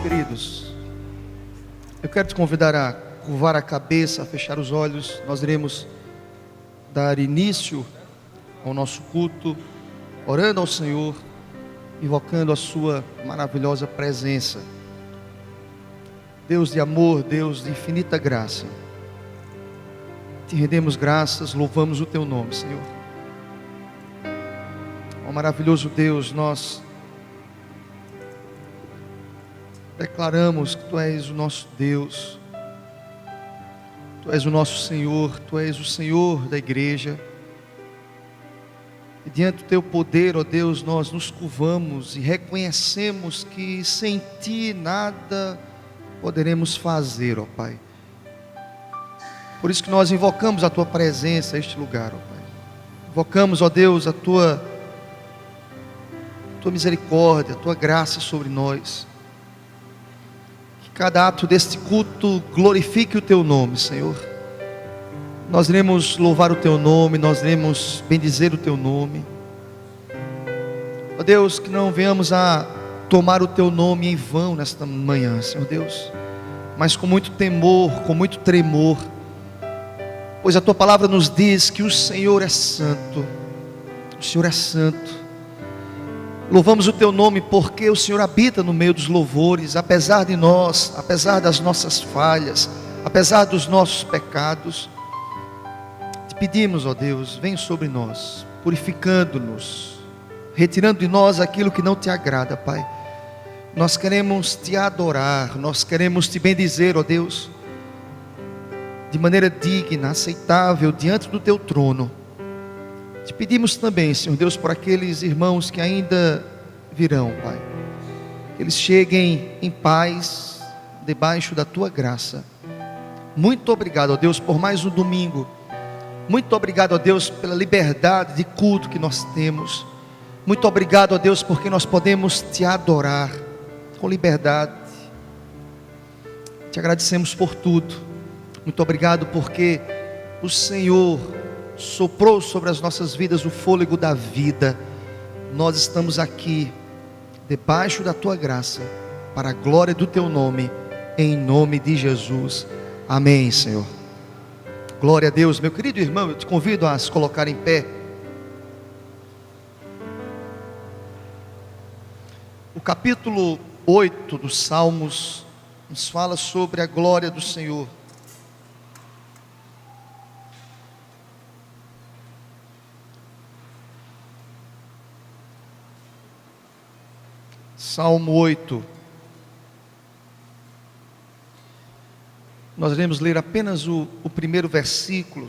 Queridos, eu quero te convidar a curvar a cabeça, a fechar os olhos. Nós iremos dar início ao nosso culto, orando ao Senhor, invocando a sua maravilhosa presença. Deus de amor, Deus de infinita graça, te rendemos graças, louvamos o teu nome, Senhor. Ó maravilhoso Deus, nós declaramos que Tu és o nosso Deus, Tu és o nosso Senhor, Tu és o Senhor da igreja. E diante do Teu poder, ó Deus, nós nos curvamos e reconhecemos que sem Ti nada poderemos fazer, ó Pai. Por isso que nós invocamos a Tua presença a este lugar, ó Pai. Invocamos, ó Deus, a Tua misericórdia, a Tua graça sobre nós. Cada ato deste culto glorifique o Teu nome, Senhor. Nós iremos louvar o Teu nome, nós iremos bendizer o Teu nome. Ó Deus, que não venhamos a tomar o Teu nome em vão nesta manhã, Senhor Deus, mas com muito temor, com muito tremor, pois a Tua palavra nos diz que o Senhor é santo, o Senhor é santo. Louvamos o Teu nome porque o Senhor habita no meio dos louvores, apesar de nós, apesar das nossas falhas, apesar dos nossos pecados. Te pedimos, ó Deus, vem sobre nós, purificando-nos, retirando de nós aquilo que não Te agrada, Pai. Nós queremos Te adorar, nós queremos Te bendizer, ó Deus, de maneira digna, aceitável, diante do Teu trono. Te pedimos também, Senhor Deus, por aqueles irmãos que ainda virão, Pai, que eles cheguem em paz, debaixo da Tua graça. Muito obrigado, ó Deus, por mais um domingo. Muito obrigado, ó Deus, pela liberdade de culto que nós temos. Muito obrigado, ó Deus, porque nós podemos Te adorar com liberdade. Te agradecemos por tudo. Muito obrigado porque o Senhor soprou sobre as nossas vidas o fôlego da vida. Nós estamos aqui debaixo da Tua graça, para a glória do Teu nome, em nome de Jesus, amém, Senhor. Glória a Deus. Meu querido irmão, eu te convido a se colocar em pé. O capítulo 8 dos Salmos nos fala sobre a glória do Senhor. Salmo 8. Nós iremos ler apenas o primeiro versículo.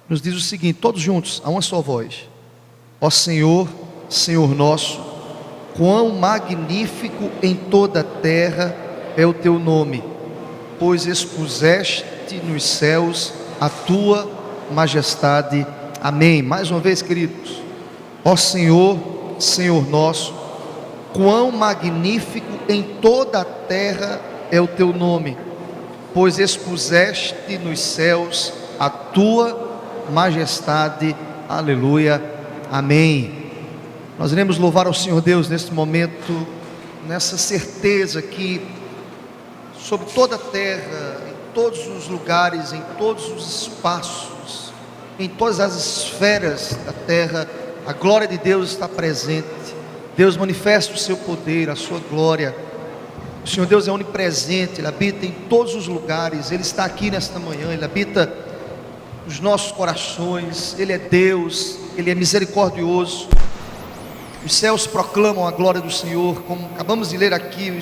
Nos diz o seguinte, todos juntos, a uma só voz: ó Senhor, Senhor nosso, quão magnífico em toda a terra é o Teu nome, pois expuseste nos céus a Tua majestade. Amém. Mais uma vez, queridos, ó Senhor, Senhor nosso, quão magnífico em toda a terra é o Teu nome, pois expuseste nos céus a Tua majestade. Aleluia, amém. Nós iremos louvar ao Senhor Deus neste momento, nessa certeza que sobre toda a terra, em todos os lugares, em todos os espaços, em todas as esferas da terra, a glória de Deus está presente. Deus manifesta o seu poder, a sua glória. O Senhor Deus é onipresente, Ele habita em todos os lugares. Ele está aqui nesta manhã, Ele habita nos nossos corações. Ele é Deus, Ele é misericordioso. Os céus proclamam a glória do Senhor, como acabamos de ler aqui: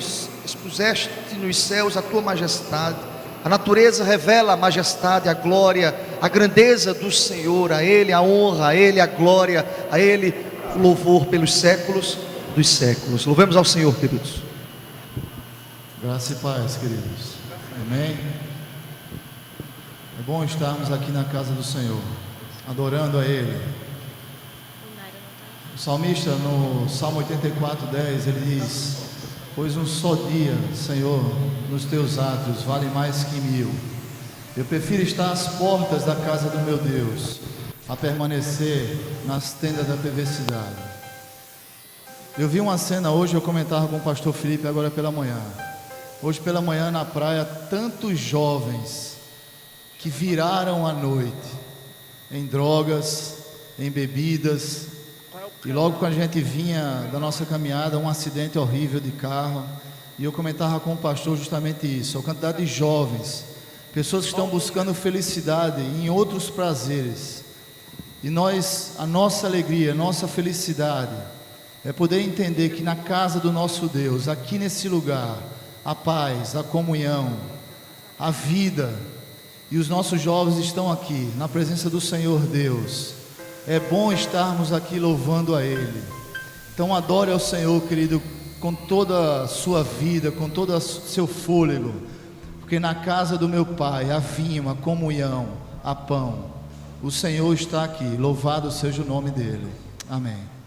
expuseste nos céus a Tua majestade. A natureza revela a majestade, a glória, a grandeza do Senhor. A Ele a honra, a Ele a glória, a Ele o louvor pelos séculos dos séculos. Louvemos ao Senhor, queridos. Graça e paz, queridos. Amém. É bom estarmos aqui na casa do Senhor, adorando a Ele. O salmista, no Salmo 84:10, ele diz: pois um só dia, Senhor, nos Teus átrios vale mais que 1000. Eu prefiro estar às portas da casa do meu Deus, a permanecer nas tendas da perversidade. Eu vi uma cena hoje, eu comentava com o pastor Felipe agora pela manhã. Hoje pela manhã na praia, tantos jovens que viraram a noite em drogas, em bebidas. E logo quando a gente vinha da nossa caminhada, um acidente horrível de carro. E eu comentava com o pastor justamente isso, a quantidade de jovens, pessoas que estão buscando felicidade em outros prazeres. E nós, a nossa alegria, a nossa felicidade é poder entender que na casa do nosso Deus, aqui nesse lugar, a paz, a comunhão, a vida, e os nossos jovens estão aqui, na presença do Senhor Deus. É bom estarmos aqui louvando a Ele. Então adore ao Senhor, querido, com toda a sua vida, com todo o seu fôlego, porque na casa do meu Pai há vinho, há comunhão, há pão. O Senhor está aqui, louvado seja o nome dEle. Amém.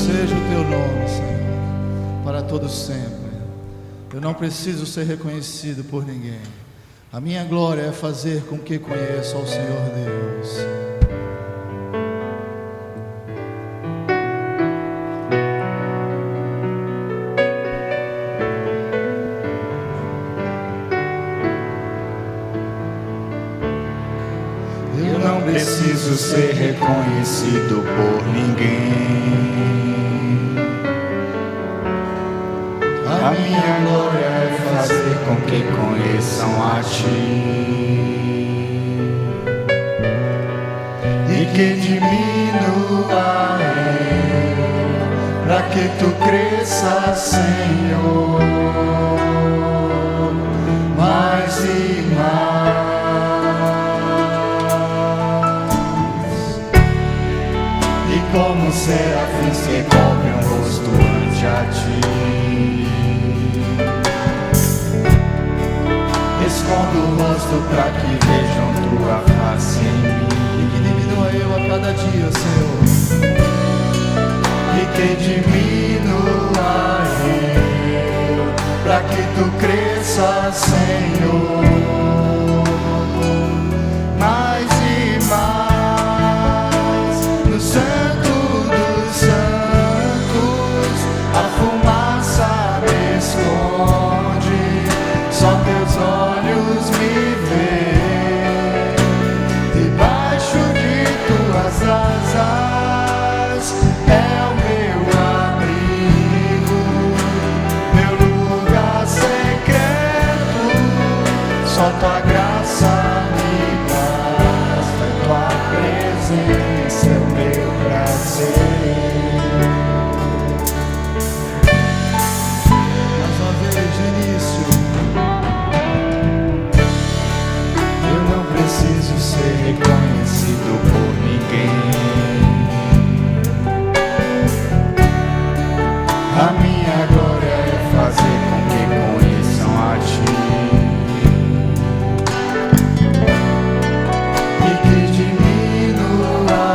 seja o teu nome, Senhor, para todo sempre. Eu não preciso ser reconhecido por ninguém. A minha glória é fazer com que conheça ao Senhor Deus. Eu não preciso ser reconhecido por ninguém. A minha glória é fazer com que conheçam a Ti e que diminua eu, para que Tu cresça, Senhor, mais e mais. E como serafins que cobrem o rosto ante a Ti, escondo o rosto para que vejam Tua face em mim. E que diminua eu a cada dia, Senhor. E que diminua eu, para que Tu cresça, Senhor, mais e mais. No Santo dos Santos a fumaça me esconde, só Teus olhos me veem. Debaixo de Tuas asas é o meu abrigo, meu lugar secreto. Só Tua graça me basta, Tua presença é o meu prazer. Mais uma vez, de início. Eu não preciso ser reconhecido por ninguém. A minha glória é fazer com que conheçam a Ti e que diminua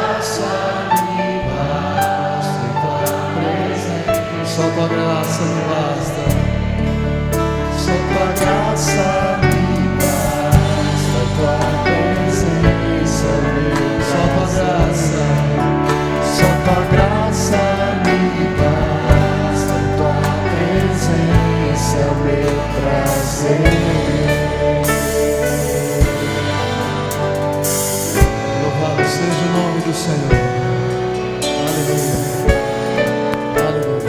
graça me basta, e tua presença. Só tua graça me basta. Só tua graça me basta, tua presença me basta. Só tua graça. Só tua graça me basta, tua presença é o meu prazer. Louvado seja o nome do Senhor. Aleluia. Aleluia.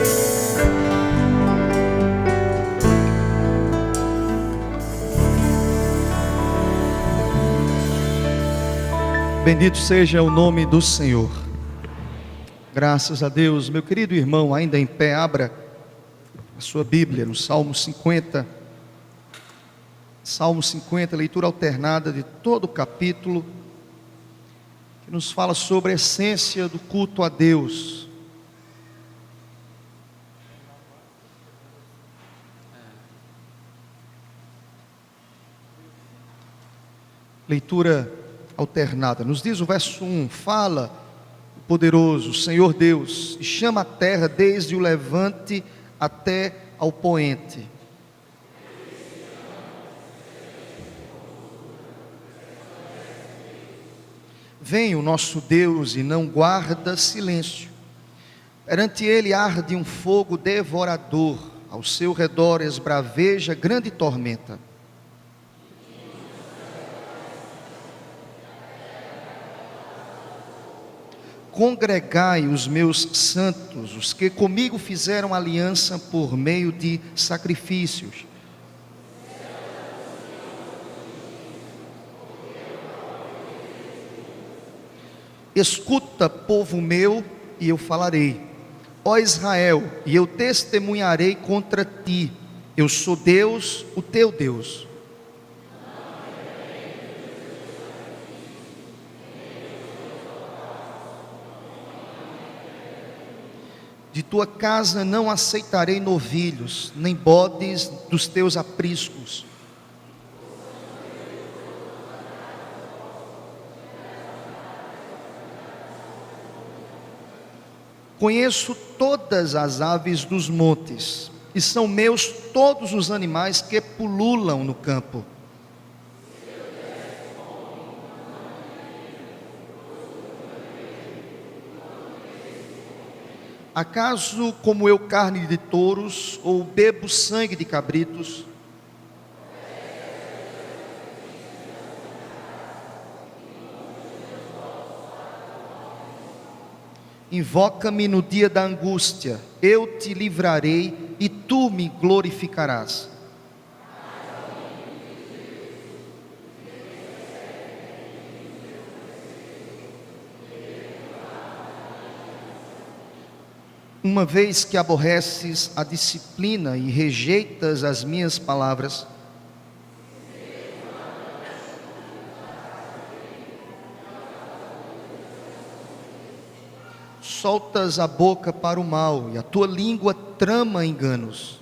Bendito seja o nome do Senhor. Graças a Deus. Meu querido irmão, ainda em pé, abra a sua Bíblia no Salmo 50. Salmo 50, leitura alternada de todo o capítulo, que nos fala sobre a essência do culto a Deus. Leitura alternada. Nos diz o verso 1: fala o poderoso Senhor Deus, e chama a terra desde o levante até ao poente. Vem o nosso Deus e não guarda silêncio. Perante ele arde um fogo devorador, ao seu redor esbraveja grande tormenta. Congregai os meus santos, os que comigo fizeram aliança por meio de sacrifícios. Escuta, povo meu, e eu falarei. Ó Israel, e eu testemunharei contra ti. Eu sou Deus, o teu Deus. De tua casa não aceitarei novilhos, nem bodes dos teus apriscos. Conheço todas as aves dos montes, e são meus todos os animais que pululam no campo. Acaso como eu carne de touros, ou bebo sangue de cabritos? Invoca-me no dia da angústia, eu te livrarei e tu me glorificarás. Uma vez que aborreces a disciplina e rejeitas as minhas palavras, soltas a boca para o mal e a tua língua trama enganos.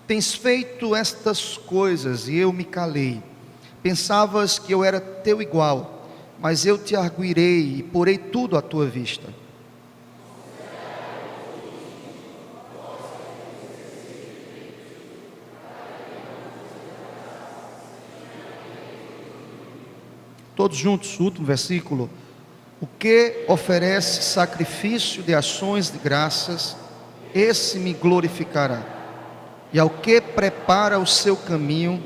Tens feito estas coisas e eu me calei. Pensavas que eu era teu igual, mas eu te arguirei e porei tudo à tua vista. Todos juntos, último versículo. O que oferece sacrifício de ações de graças, esse me glorificará. E ao que prepara o seu caminho,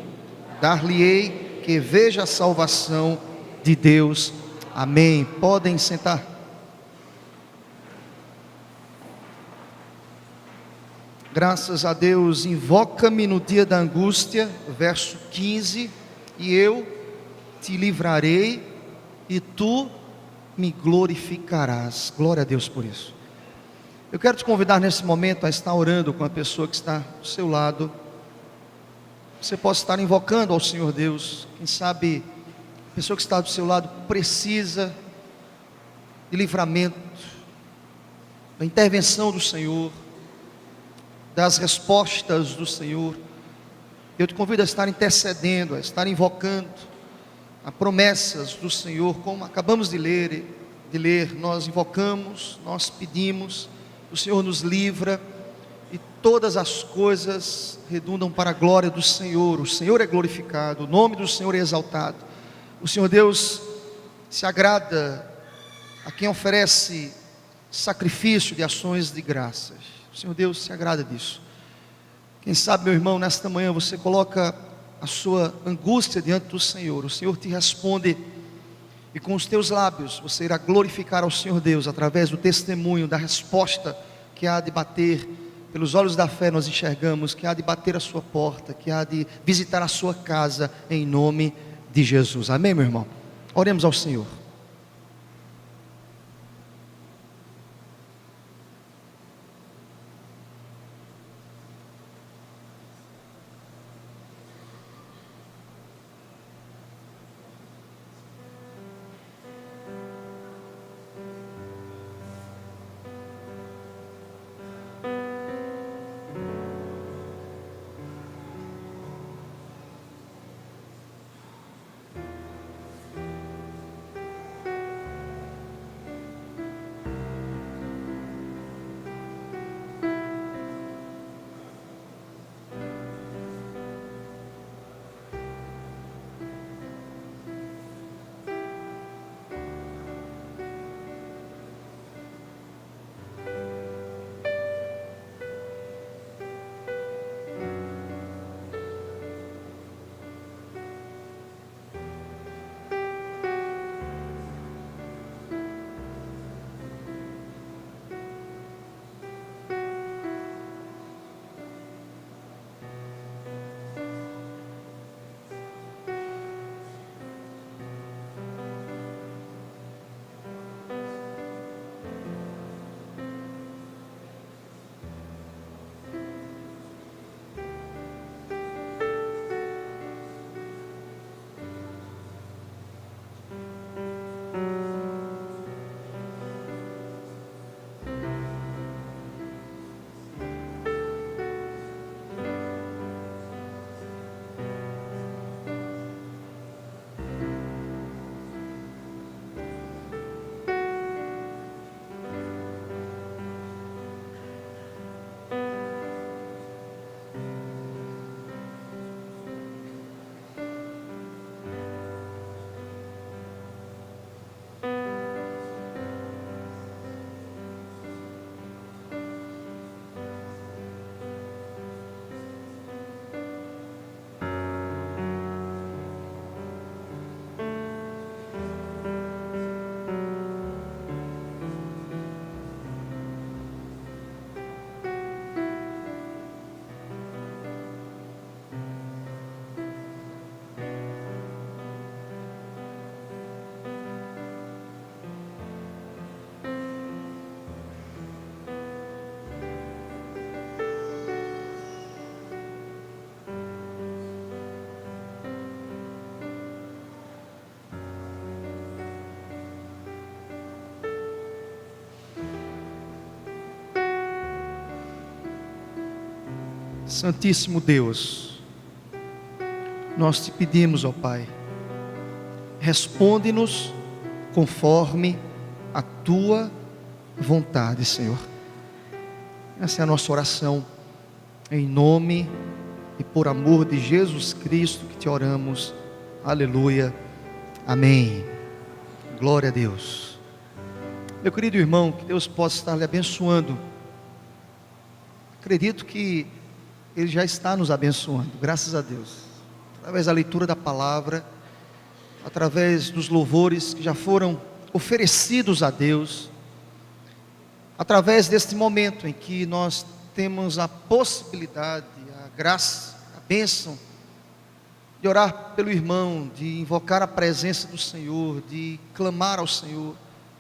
dar-lhe-ei que veja a salvação de Deus. Amém. Podem sentar. Graças a Deus. Invoca-me no dia da angústia, verso 15, e eu te livrarei e tu me glorificarás. Glória a Deus por isso. Eu quero te convidar nesse momento a estar orando com a pessoa que está do seu lado. Você pode estar invocando ao Senhor Deus. Quem sabe a pessoa que está do seu lado precisa de livramento, da intervenção do Senhor, das respostas do Senhor. Eu te convido a estar intercedendo, a estar invocando as promessas do Senhor, como acabamos de ler. Nós invocamos, nós pedimos, o Senhor nos livra, e todas as coisas redundam para a glória do Senhor. O Senhor é glorificado, o nome do Senhor é exaltado. O Senhor Deus se agrada a quem oferece sacrifício de ações de graças. O Senhor Deus se agrada disso. Quem sabe, meu irmão, nesta manhã você coloca a sua angústia diante do Senhor. O Senhor te responde, e com os teus lábios você irá glorificar ao Senhor Deus através do testemunho, da resposta que há de bater. Pelos olhos da fé nós enxergamos que há de bater a sua porta, que há de visitar a sua casa, em nome de Jesus. Amém, meu irmão? Oremos ao Senhor. Santíssimo Deus, nós te pedimos, ó Pai, responde-nos conforme a tua vontade, Senhor. Essa é a nossa oração, em nome e por amor de Jesus Cristo que te oramos. Aleluia, amém. Glória a Deus. Meu querido irmão, que Deus possa estar lhe abençoando. Acredito que Ele já está nos abençoando, graças a Deus, através da leitura da palavra, através dos louvores que já foram oferecidos a Deus, através deste momento em que nós temos a possibilidade, a graça, a bênção de orar pelo irmão, de invocar a presença do Senhor, de clamar ao Senhor,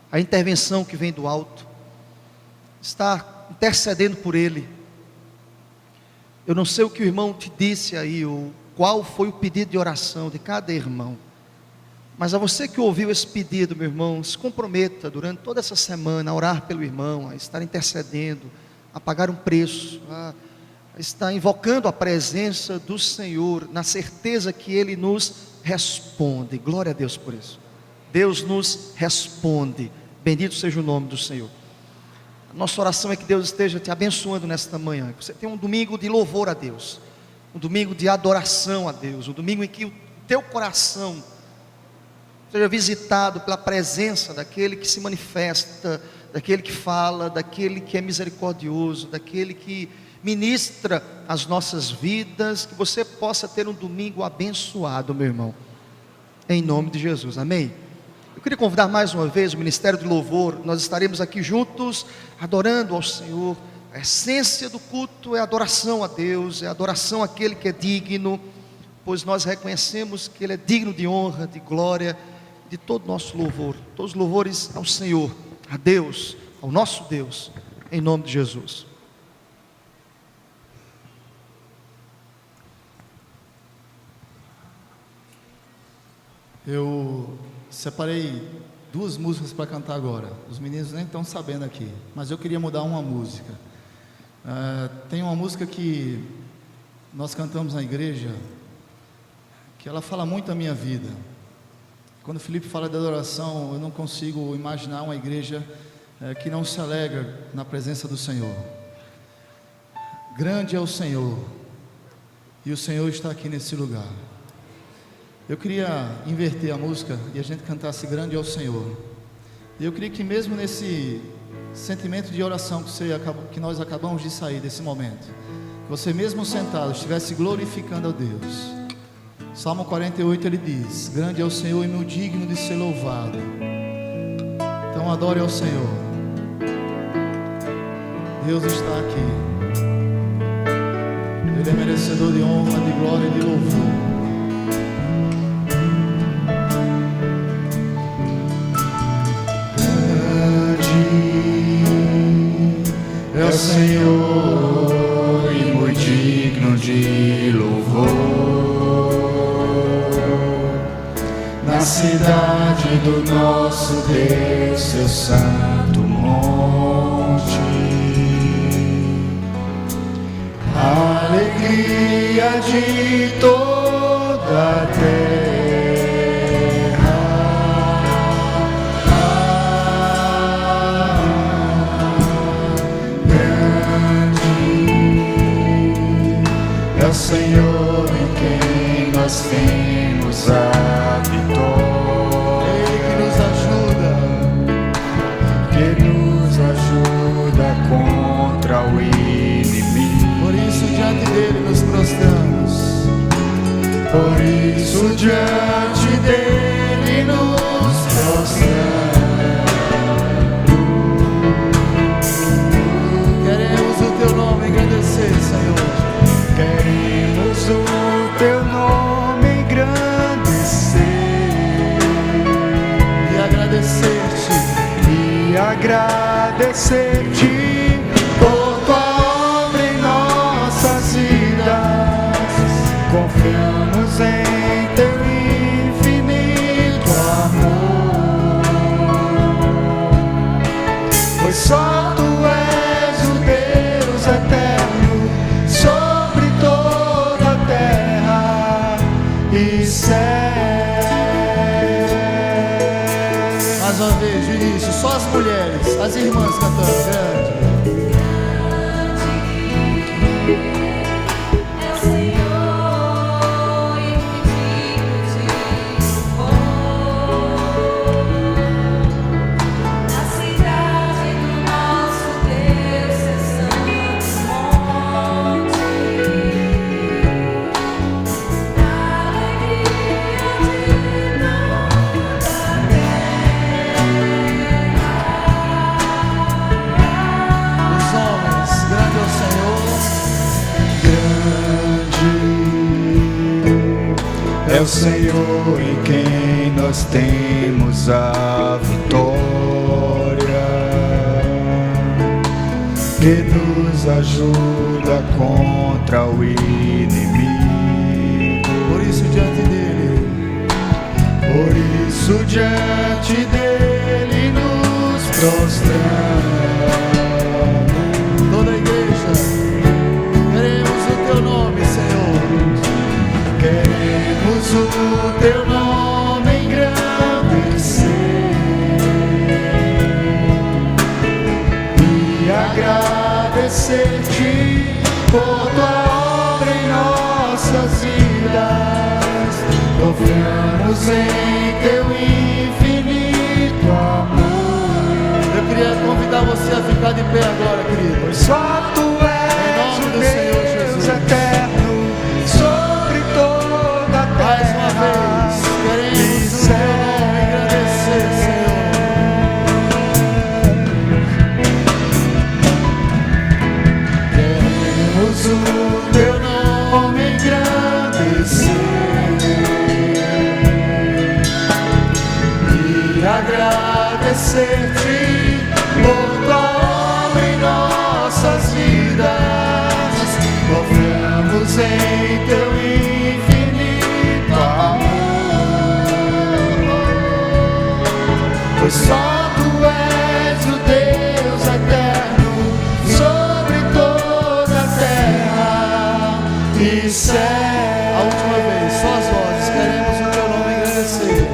a intervenção que vem do alto, estar intercedendo por ele. Eu não sei o que o irmão te disse aí, ou qual foi o pedido de oração de cada irmão, mas a você que ouviu esse pedido, meu irmão, se comprometa durante toda essa semana a orar pelo irmão, a estar intercedendo, a pagar um preço, está invocando a presença do Senhor, na certeza que Ele nos responde. Glória a Deus por isso. Deus nos responde. Bendito seja o nome do Senhor. A nossa oração é que Deus esteja te abençoando nesta manhã, que você tenha um domingo de louvor a Deus, um domingo de adoração a Deus, um domingo em que o teu coração seja visitado pela presença daquele que se manifesta, daquele que fala, daquele que é misericordioso, daquele que ministra as nossas vidas. Que você possa ter um domingo abençoado, meu irmão, em nome de Jesus, amém? Eu queria convidar mais uma vez o Ministério de Louvor. Nós estaremos aqui juntos, adorando ao Senhor. A essência do culto é adoração a Deus, é adoração àquele que é digno, pois nós reconhecemos que Ele é digno de honra, de glória, de todo nosso louvor. Todos os louvores ao Senhor, a Deus, ao nosso Deus, em nome de Jesus. Eu separei 2 músicas para cantar agora. Os meninos nem estão sabendo aqui, mas eu queria mudar uma música. Tem uma música que nós cantamos na igreja, que ela fala muito da minha vida. Quando o Felipe fala de adoração, eu não consigo imaginar uma igreja que não se alegra na presença do Senhor. Grande é o Senhor, e o Senhor está aqui nesse lugar. Eu queria inverter a música e a gente cantasse grande é o Senhor. E eu queria que mesmo nesse sentimento de oração que nós acabamos de sair desse momento, que você mesmo sentado estivesse glorificando a Deus. Salmo 48 ele diz: grande é o Senhor e muito digno de ser louvado. Então adore ao Senhor. Deus está aqui. Ele é merecedor de honra, de glória e de louvor. É o Senhor e muito digno de louvor. Na cidade do nosso Deus, seu santo monte, a alegria de toda a terra. É o Senhor em quem nós temos a vitória. Ele que nos ajuda contra o inimigo. Por isso diante dele nos prostramos. Por isso diante dele nos prostramos. Queremos o teu nome engrandecer, Senhor. Queremos o teu nome engrandecer E agradecer-te por tua obra em nossas vidas. Confiamos em teu infinito amor, pois só tu és o Deus eterno sobre toda a terra e céu. Mais uma vez, de início, só as mulheres, as irmãs cantando grande. É o Senhor em quem nós temos a vitória, que nos ajuda contra o inimigo. Por isso diante dele nos prostramos. toda a igreja, queremos Queremos o teu nome engrandecer e agradecer-te por tua obra em nossas vidas. Confiamos em teu infinito amor. Eu queria convidar você a ficar de pé agora, querido. Pois só tu és o Deus eterno sobre toda a terra. Mais uma vez, queremos o teu nome agradecer, Senhor. Queremos o teu nome engrandecer e agradecer-te por tua obra em nossas vidas. Confiamos em teu infinito amor, pois só tu és o Deus eterno sobre toda a terra e céu. A última vez, só as vozes, queremos o teu nome agradecer.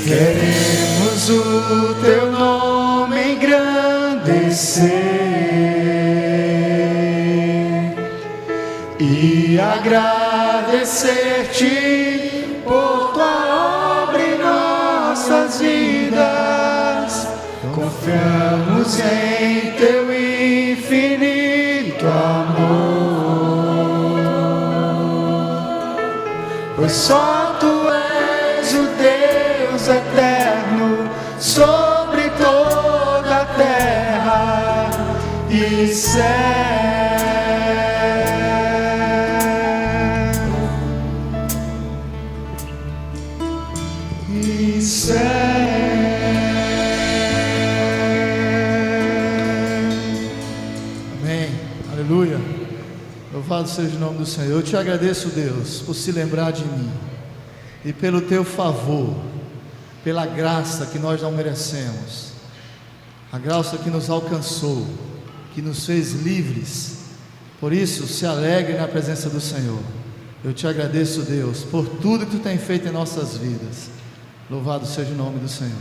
Queremos o teu nome engrandecer e agradecer-te por tua obra em nossas vidas. Confiamos em teu infinito amor, pois só tu és o Deus eterno sobre toda a terra e céu. E céu. Amém. Aleluia. Louvado seja o nome do Senhor. Eu te agradeço, Deus, por se lembrar de mim e pelo teu favor, pela graça que nós não merecemos, a graça que nos alcançou, que nos fez livres. Por isso, se alegre na presença do Senhor. Eu te agradeço, Deus, por tudo que tu tem feito em nossas vidas. Louvado seja o nome do Senhor.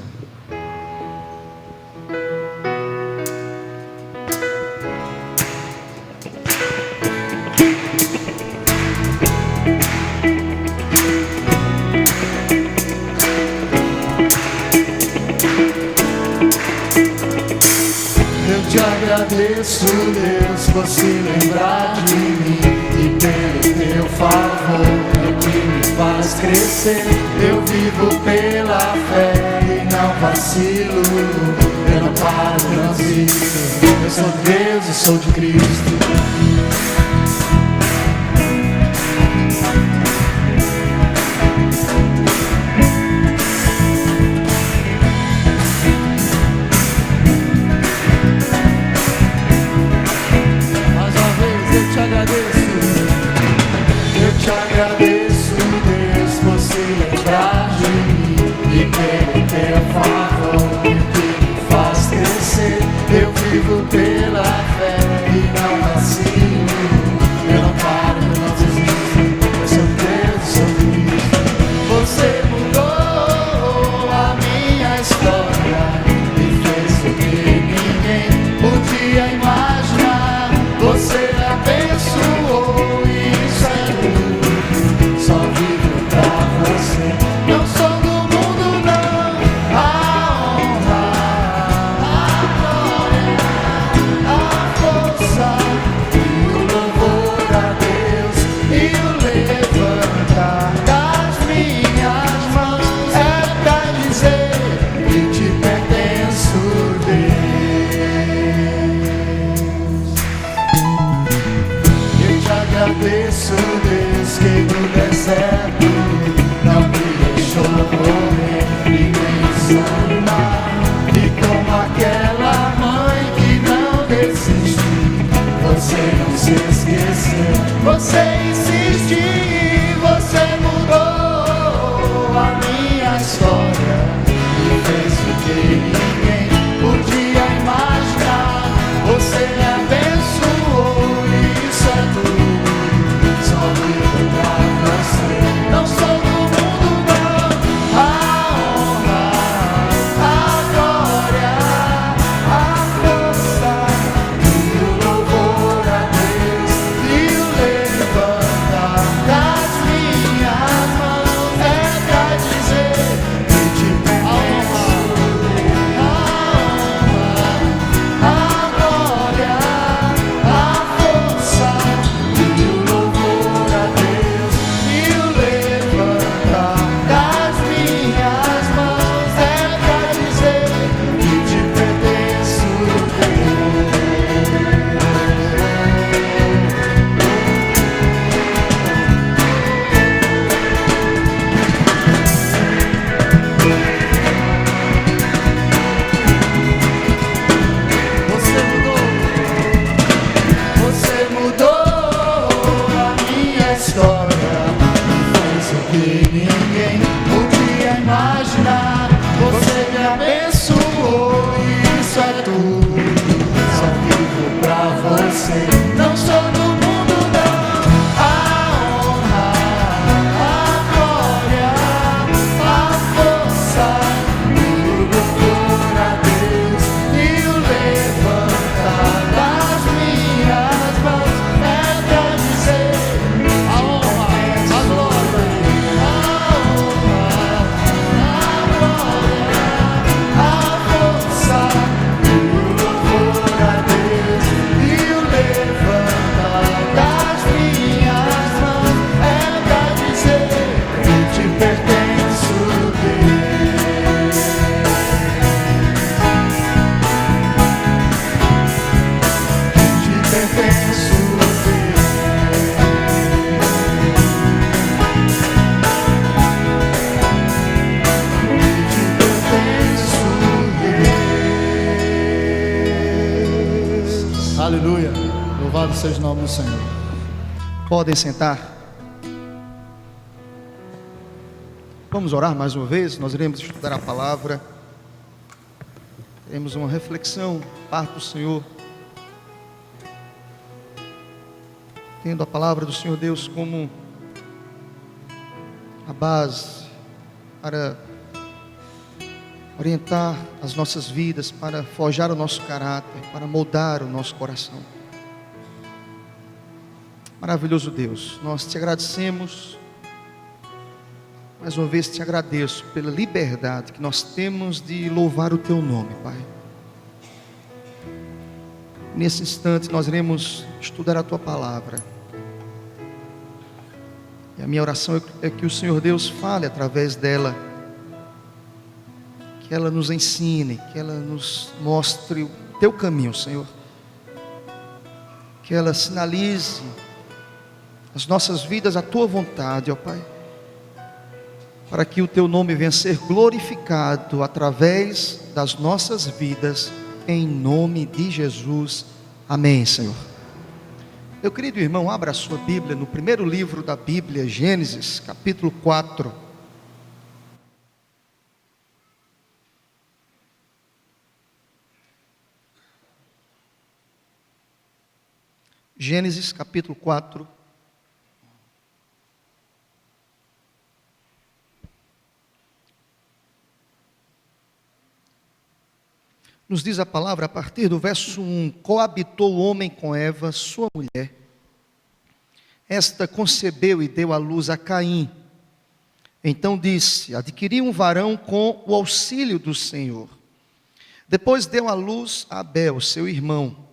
Eu te agradeço, Deus, por se lembrar de mim e pelo teu favor, que me faz crescer. Eu vivo pela fé e não vacilo. Eu não paro, não desisto. Eu sou de Deus e sou de Cristo. Eu te agradeço, Deus, por se lembrar de mim e pelo teu favor, que me faz crescer. Eu vivo pela fé e não vacilo. Eu não paro, eu não desisto. Eu sou Deus, sou Cristo. Você mudou a minha história e fez o que ninguém podia imaginar. Você abençoou. Só vivo pra você. Não sou do mundo, não. A honra, a glória, a força, o louvor a Deus e o levantar das minhas mãos é pra dizer que te pertenço, Deus. Eu te agradeço, Deus, que no deserto não me deixou morrer e nem desanimar. E como aquela mãe que não desistiu, você não se esqueceu. Você insistiu, você mudou a minha história e fez o que ninguém podia imaginar. Você me abençoou, isso é tudo. Só que ninguém podia imaginar. Você me abençoou e isso é tudo. Só vivo pra você. Não sou do mundo, não. A honra, a glória, a força, tudo por a Deus. E o levantar das minhas mãos é pra dizer a honra, a glória, a honra, a glória, a força, tudo por a Deus. E o levantar das minhas mãos é pra dizer que te pertenço, Deus. Te pertenço, Deus. Aleluia. Louvado seja o nome do Senhor. Podem sentar. Vamos orar mais uma vez. Nós iremos estudar a palavra. Teremos uma reflexão, parte do Senhor. Tendo a palavra do Senhor Deus como a base para orientar as nossas vidas, para forjar o nosso caráter, para moldar o nosso coração. Maravilhoso Deus, nós te agradecemos, mais uma vez te agradeço pela liberdade que nós temos de louvar o teu nome, Pai. Nesse instante nós iremos estudar a tua palavra. E a minha oração é que o Senhor Deus fale através dela, que ela nos ensine, que ela nos mostre o teu caminho, Senhor. Que ela sinalize as nossas vidas à tua vontade, ó Pai. Para que o teu nome venha a ser glorificado através das nossas vidas, em nome de Jesus. Amém, Senhor. Meu querido irmão, abra a sua Bíblia no primeiro livro da Bíblia, Gênesis, capítulo 4. Gênesis, capítulo 4. Nos diz a palavra a partir do verso 1: coabitou o homem com Eva, sua mulher. Esta concebeu e deu à luz a Caim. Então disse: adquiri um varão com o auxílio do Senhor. Depois deu à luz a Abel, seu irmão.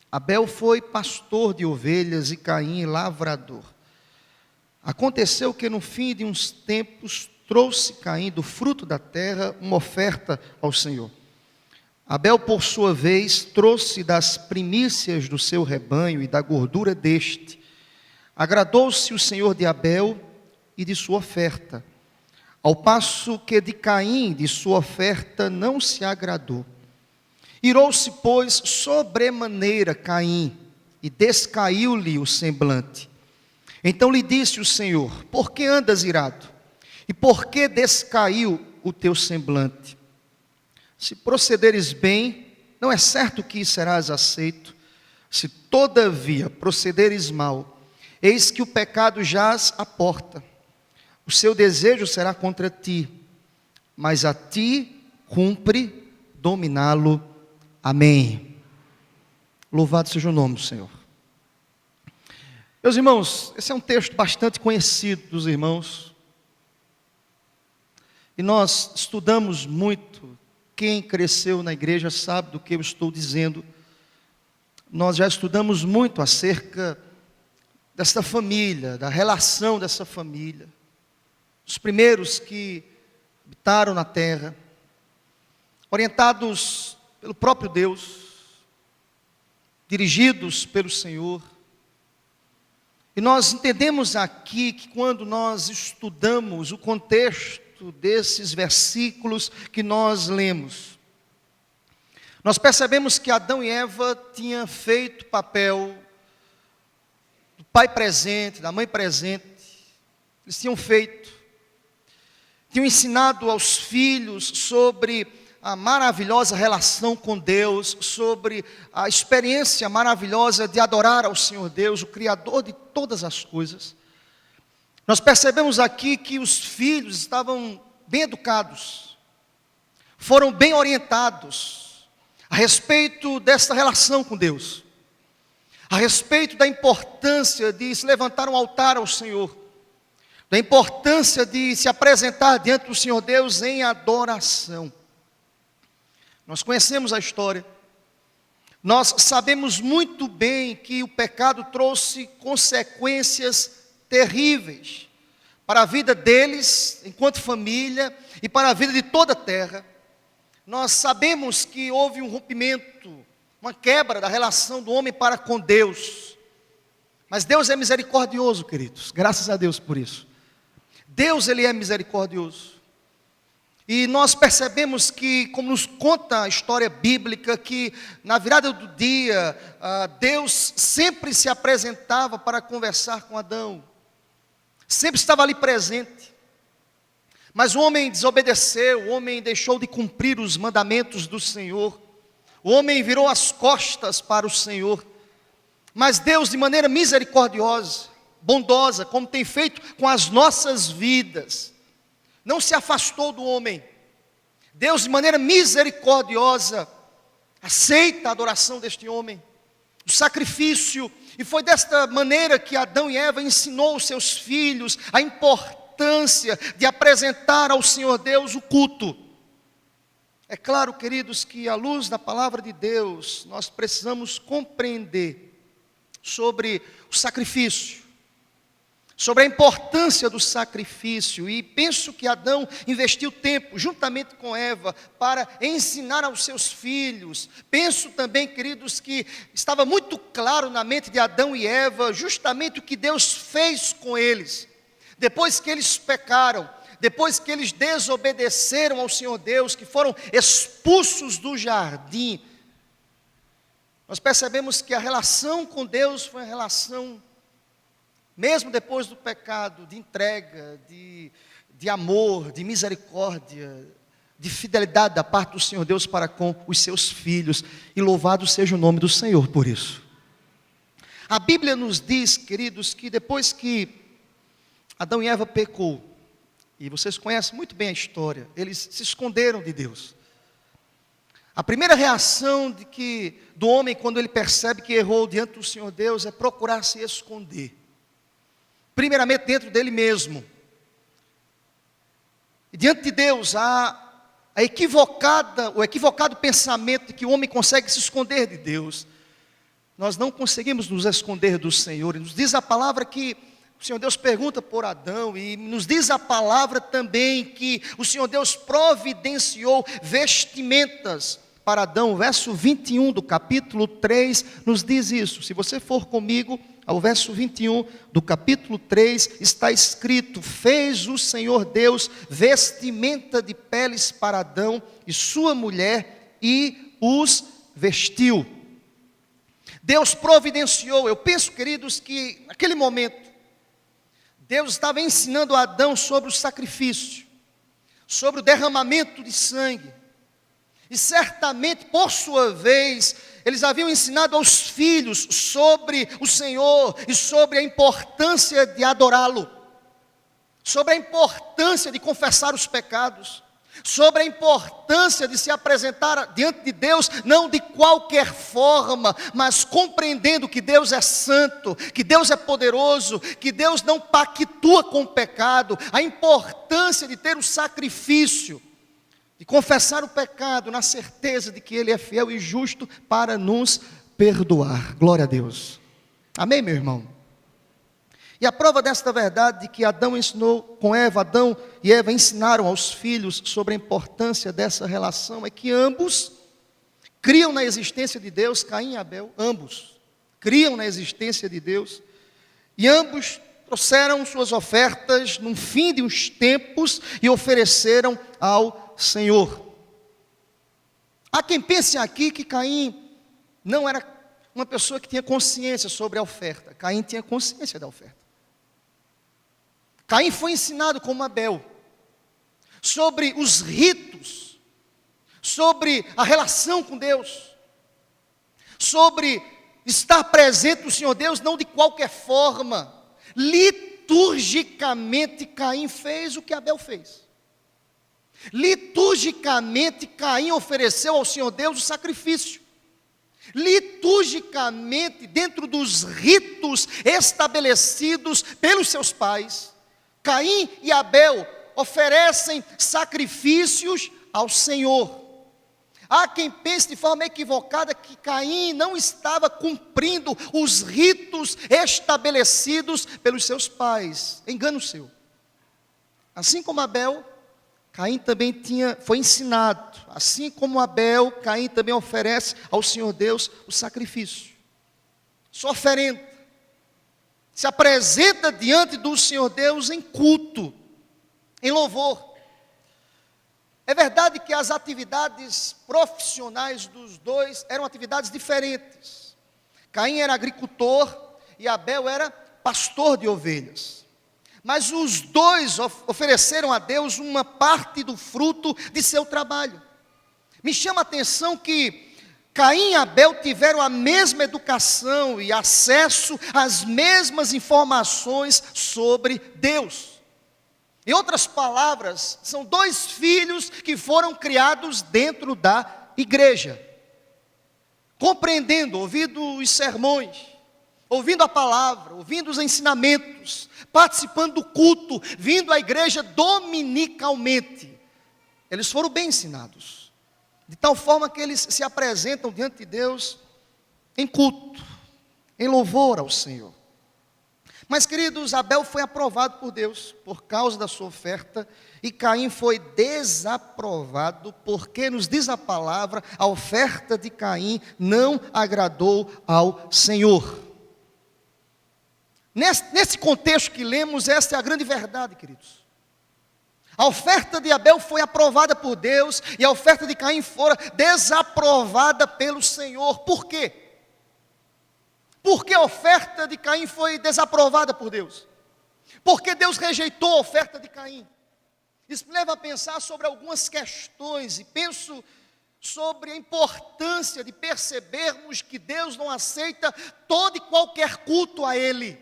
Abel foi pastor de ovelhas e Caim lavrador. Aconteceu que no fim de uns tempos trouxe Caim do fruto da terra uma oferta ao Senhor. Abel, por sua vez, trouxe das primícias do seu rebanho e da gordura deste. Agradou-se o Senhor de Abel e de sua oferta, ao passo que de Caim, de sua oferta, não se agradou. Irou-se, pois, sobremaneira Caim, e descaiu-lhe o semblante. Então lhe disse o Senhor: por que andas irado? E por que descaiu o teu semblante? Se procederes bem, não é certo que serás aceito. Se todavia procederes mal, eis que o pecado jaz à porta. O seu desejo será contra ti, mas a ti cumpre dominá-lo. Amém. Louvado seja o nome do Senhor. Meus irmãos, esse é um texto bastante conhecido dos irmãos. E nós estudamos muito. Quem cresceu na igreja sabe do que eu estou dizendo. Nós já estudamos muito acerca desta família, da relação dessa família. Os primeiros que habitaram na terra, orientados pelo próprio Deus, dirigidos pelo Senhor. E nós entendemos aqui que quando nós estudamos o contexto desses versículos que nós lemos, nós percebemos que Adão e Eva tinham feito papel do pai presente, da mãe presente, eles tinham feito, tinham ensinado aos filhos sobre a maravilhosa relação com Deus, sobre a experiência maravilhosa de adorar ao Senhor Deus, o Criador de todas as coisas. Nós percebemos aqui que os filhos estavam bem educados, foram bem orientados a respeito desta relação com Deus, a respeito da importância de se levantar um altar ao Senhor, da importância de se apresentar diante do Senhor Deus em adoração. Nós conhecemos a história, nós sabemos muito bem que o pecado trouxe consequências terríveis para a vida deles, enquanto família, e para a vida de toda a terra. Nós sabemos que houve um rompimento, uma quebra da relação do homem para com Deus. Mas Deus é misericordioso, queridos, graças a Deus por isso. Deus, Ele é misericordioso. E nós percebemos que, como nos conta a história bíblica, que na virada do dia, Deus sempre se apresentava para conversar com Adão. Sempre estava ali presente. Mas o homem desobedeceu, o homem deixou de cumprir os mandamentos do Senhor. O homem virou as costas para o Senhor. Mas Deus, de maneira misericordiosa, bondosa, como tem feito com as nossas vidas, não se afastou do homem. Deus, de maneira misericordiosa, aceita a adoração deste homem, o sacrifício. E foi desta maneira que Adão e Eva ensinou aos seus filhos a importância de apresentar ao Senhor Deus o culto. É claro, queridos, que à luz da palavra de Deus, nós precisamos compreender sobre o sacrifício, sobre a importância do sacrifício, e penso que Adão investiu tempo, juntamente com Eva, para ensinar aos seus filhos. Penso também, queridos, que estava muito claro na mente de Adão e Eva, justamente o que Deus fez com eles, depois que eles pecaram, depois que eles desobedeceram ao Senhor Deus, que foram expulsos do jardim. Nós percebemos que a relação com Deus foi uma relação, mesmo depois do pecado, de entrega, de amor, de misericórdia, de fidelidade da parte do Senhor Deus para com os seus filhos. E louvado seja o nome do Senhor por isso. A Bíblia nos diz, queridos, que depois que Adão e Eva pecou, e vocês conhecem muito bem a história, eles se esconderam de Deus. A primeira reação do homem quando ele percebe que errou diante do Senhor Deus é procurar se esconder. Primeiramente dentro dele mesmo. E diante de Deus há o equivocado pensamento de que o homem consegue se esconder de Deus. Nós não conseguimos nos esconder do Senhor. E nos diz a palavra que o Senhor Deus pergunta por Adão, e nos diz a palavra também que o Senhor Deus providenciou vestimentas para Adão. O verso 21 do capítulo 3 nos diz isso. Se você for comigo ao verso 21 do capítulo 3, está escrito: fez o Senhor Deus vestimenta de peles para Adão e sua mulher, e os vestiu. Deus providenciou. Eu penso, queridos, que naquele momento Deus estava ensinando a Adão sobre o sacrifício, sobre o derramamento de sangue. E certamente, por sua vez, eles haviam ensinado aos filhos sobre o Senhor e sobre a importância de adorá-lo, sobre a importância de confessar os pecados, sobre a importância de se apresentar diante de Deus, não de qualquer forma, mas compreendendo que Deus é santo, que Deus é poderoso, que Deus não pactua com o pecado, a importância de ter o sacrifício, de confessar o pecado na certeza de que Ele é fiel e justo para nos perdoar. Glória a Deus. Amém, meu irmão? E a prova desta verdade de que Adão ensinou com Eva, Adão e Eva ensinaram aos filhos sobre a importância dessa relação, é que ambos criam na existência de Deus. Caim e Abel, ambos criam na existência de Deus, e ambos trouxeram suas ofertas no fim de uns tempos e ofereceram ao Senhor. Há quem pense aqui que Caim não era uma pessoa que tinha consciência sobre a oferta. Caim tinha consciência da oferta. Caim foi ensinado como Abel sobre os ritos, sobre a relação com Deus, sobre estar presente no Senhor Deus, não de qualquer forma. Liturgicamente, Caim fez o que Abel fez. Liturgicamente, Caim ofereceu ao Senhor Deus o sacrifício. Liturgicamente, dentro dos ritos estabelecidos pelos seus pais, Caim e Abel oferecem sacrifícios ao Senhor. Há quem pense de forma equivocada que Caim não estava cumprindo os ritos estabelecidos pelos seus pais. Engano seu. Assim como Abel, Caim também foi ensinado. Assim como Abel, Caim também oferece ao Senhor Deus o sacrifício. Sua oferenda. Se apresenta diante do Senhor Deus em culto, em louvor. É verdade que as atividades profissionais dos dois eram atividades diferentes. Caim era agricultor e Abel era pastor de ovelhas. Mas os dois ofereceram a Deus uma parte do fruto de seu trabalho. Me chama a atenção que Caim e Abel tiveram a mesma educação e acesso às mesmas informações sobre Deus. Em outras palavras, são dois filhos que foram criados dentro da igreja, compreendendo, ouvindo os sermões, ouvindo a palavra, ouvindo os ensinamentos, participando do culto, vindo à igreja dominicalmente. Eles foram bem ensinados, de tal forma que eles se apresentam diante de Deus em culto, em louvor ao Senhor. Mas, queridos, Abel foi aprovado por Deus por causa da sua oferta, e Caim foi desaprovado, porque nos diz a palavra, a oferta de Caim não agradou ao Senhor. Nesse contexto que lemos, esta é a grande verdade, queridos. A oferta de Abel foi aprovada por Deus, e a oferta de Caim fora desaprovada pelo Senhor. Por quê? Por que a oferta de Caim foi desaprovada por Deus? Porque Deus rejeitou a oferta de Caim. Isso me leva a pensar sobre algumas questões, e penso sobre a importância de percebermos que Deus não aceita todo e qualquer culto a Ele.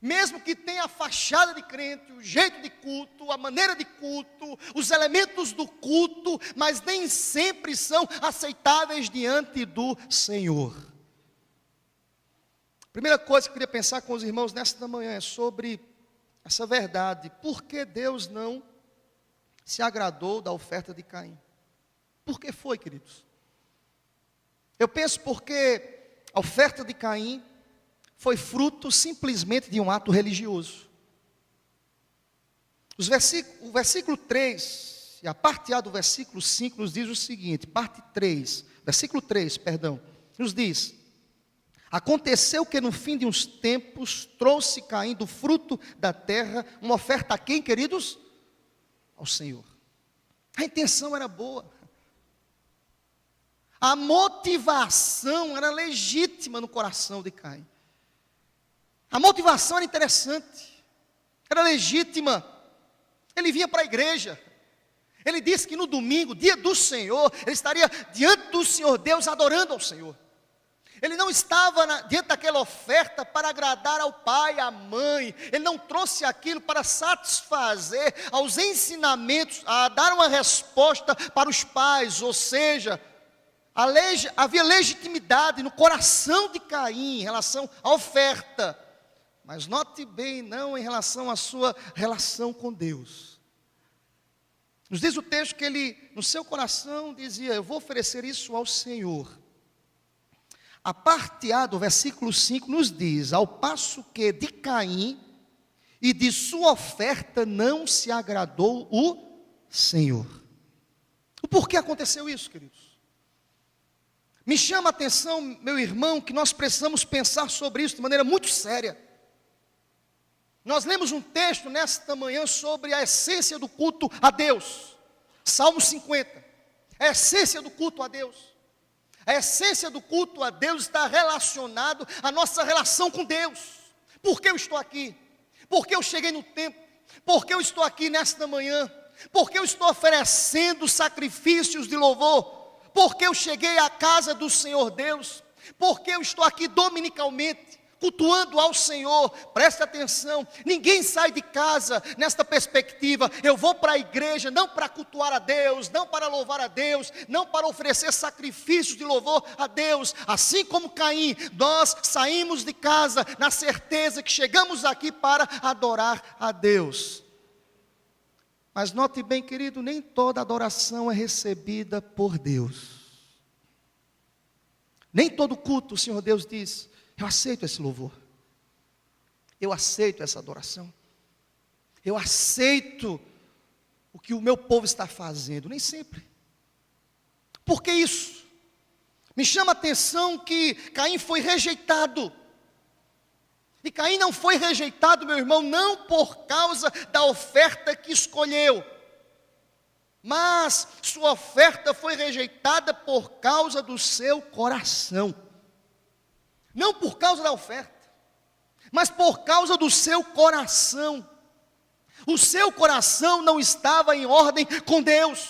Mesmo que tenha a fachada de crente, o jeito de culto, a maneira de culto, os elementos do culto, mas nem sempre são aceitáveis diante do Senhor. A primeira coisa que eu queria pensar com os irmãos nesta manhã é sobre essa verdade. Por que Deus não se agradou da oferta de Caim? Por que foi, queridos? Eu penso porque a oferta de Caim foi fruto simplesmente de um ato religioso. O versículo 3, e a parte A do versículo 5 nos diz o seguinte, versículo 3, nos diz: aconteceu que no fim de uns tempos trouxe Caim do fruto da terra uma oferta a quem, queridos? Ao Senhor. A intenção era boa. A motivação era legítima no coração de Caim. A motivação era interessante, era legítima. Ele vinha para a igreja. Ele disse que no domingo, dia do Senhor, ele estaria diante do Senhor Deus adorando ao Senhor. Ele não estava diante daquela oferta para agradar ao pai, à mãe. Ele não trouxe aquilo para satisfazer aos ensinamentos, a dar uma resposta para os pais. Ou seja, havia legitimidade no coração de Caim em relação à oferta. Mas note bem, não em relação à sua relação com Deus. Nos diz o texto que ele, no seu coração, dizia: eu vou oferecer isso ao Senhor. A parte A do versículo 5 nos diz: ao passo que de Caim e de sua oferta não se agradou o Senhor. O porquê aconteceu isso, queridos? Me chama a atenção, meu irmão, que nós precisamos pensar sobre isso de maneira muito séria. Nós lemos um texto nesta manhã sobre a essência do culto a Deus. Salmo 50. A essência do culto a Deus. A essência do culto a Deus está relacionado à nossa relação com Deus. Por que eu estou aqui? porque eu cheguei no templo, porque eu estou aqui nesta manhã, porque eu estou oferecendo sacrifícios de louvor, porque eu cheguei à casa do Senhor Deus, porque eu estou aqui dominicalmente, cultuando ao Senhor. Presta atenção, ninguém sai de casa nesta perspectiva: eu vou para a igreja não para cultuar a Deus, não para louvar a Deus, não para oferecer sacrifícios de louvor a Deus. Assim como Caim, nós saímos de casa na certeza que chegamos aqui para adorar a Deus. Mas note bem, querido, nem toda adoração é recebida por Deus. Nem todo culto o Senhor Deus diz: eu aceito esse louvor, eu aceito essa adoração, eu aceito o que o meu povo está fazendo. Nem sempre. Por que isso? Me chama a atenção que Caim foi rejeitado. E Caim não foi rejeitado, meu irmão, não por causa da oferta que escolheu, mas sua oferta foi rejeitada por causa do seu coração. Não por causa da oferta, mas por causa do seu coração. O seu coração não estava em ordem com Deus.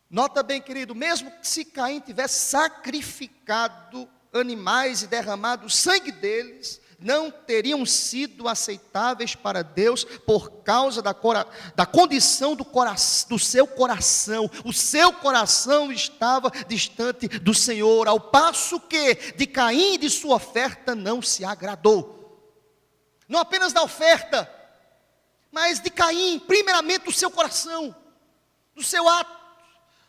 Nota bem, querido, mesmo se Caim tivesse sacrificado animais e derramado o sangue deles, não teriam sido aceitáveis para Deus por causa da condição do seu coração. O seu coração estava distante do Senhor, ao passo que de Caim e de sua oferta não se agradou. Não apenas da oferta, mas de Caim, primeiramente do seu coração, do seu ato,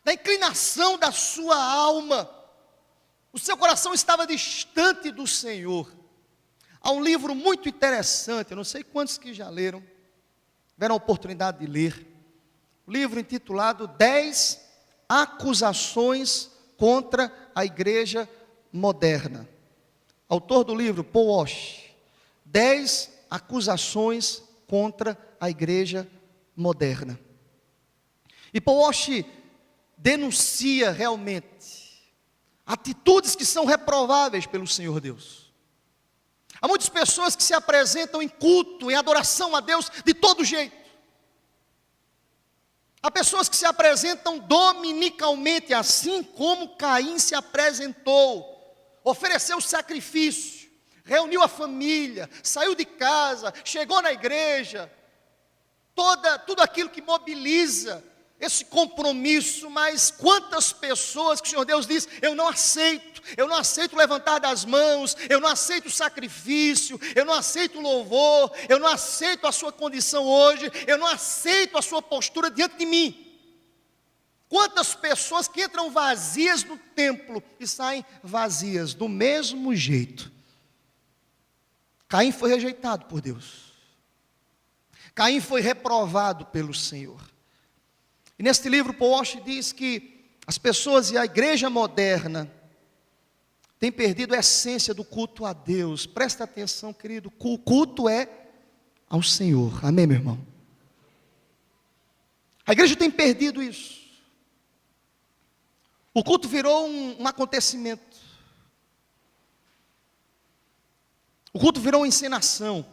da inclinação da sua alma. O seu coração estava distante do Senhor. Há um livro muito interessante, eu não sei quantos que já leram, tiveram a oportunidade de ler, o livro intitulado 10 acusações contra a igreja moderna. Autor do livro, Paul Walsh. 10 acusações contra a igreja moderna. E Paul Walsh denuncia realmente atitudes que são reprováveis pelo Senhor Deus. Há muitas pessoas que se apresentam em culto, em adoração a Deus, de todo jeito. Há pessoas que se apresentam dominicalmente, assim como Caim se apresentou. Ofereceu sacrifício, reuniu a família, saiu de casa, chegou na igreja. Tudo aquilo que mobiliza esse compromisso, mas quantas pessoas que o Senhor Deus diz: eu não aceito levantar das mãos, eu não aceito o sacrifício, eu não aceito o louvor, eu não aceito a sua condição hoje, eu não aceito a sua postura diante de mim. Quantas pessoas que entram vazias no templo e saem vazias do mesmo jeito. Caim foi rejeitado por Deus, Caim foi reprovado pelo Senhor. E neste livro, Paul Walsh diz que as pessoas e a igreja moderna têm perdido a essência do culto a Deus. Presta atenção, querido, o culto é ao Senhor. Amém, meu irmão? A igreja tem perdido isso. O culto virou um acontecimento. O culto virou uma encenação.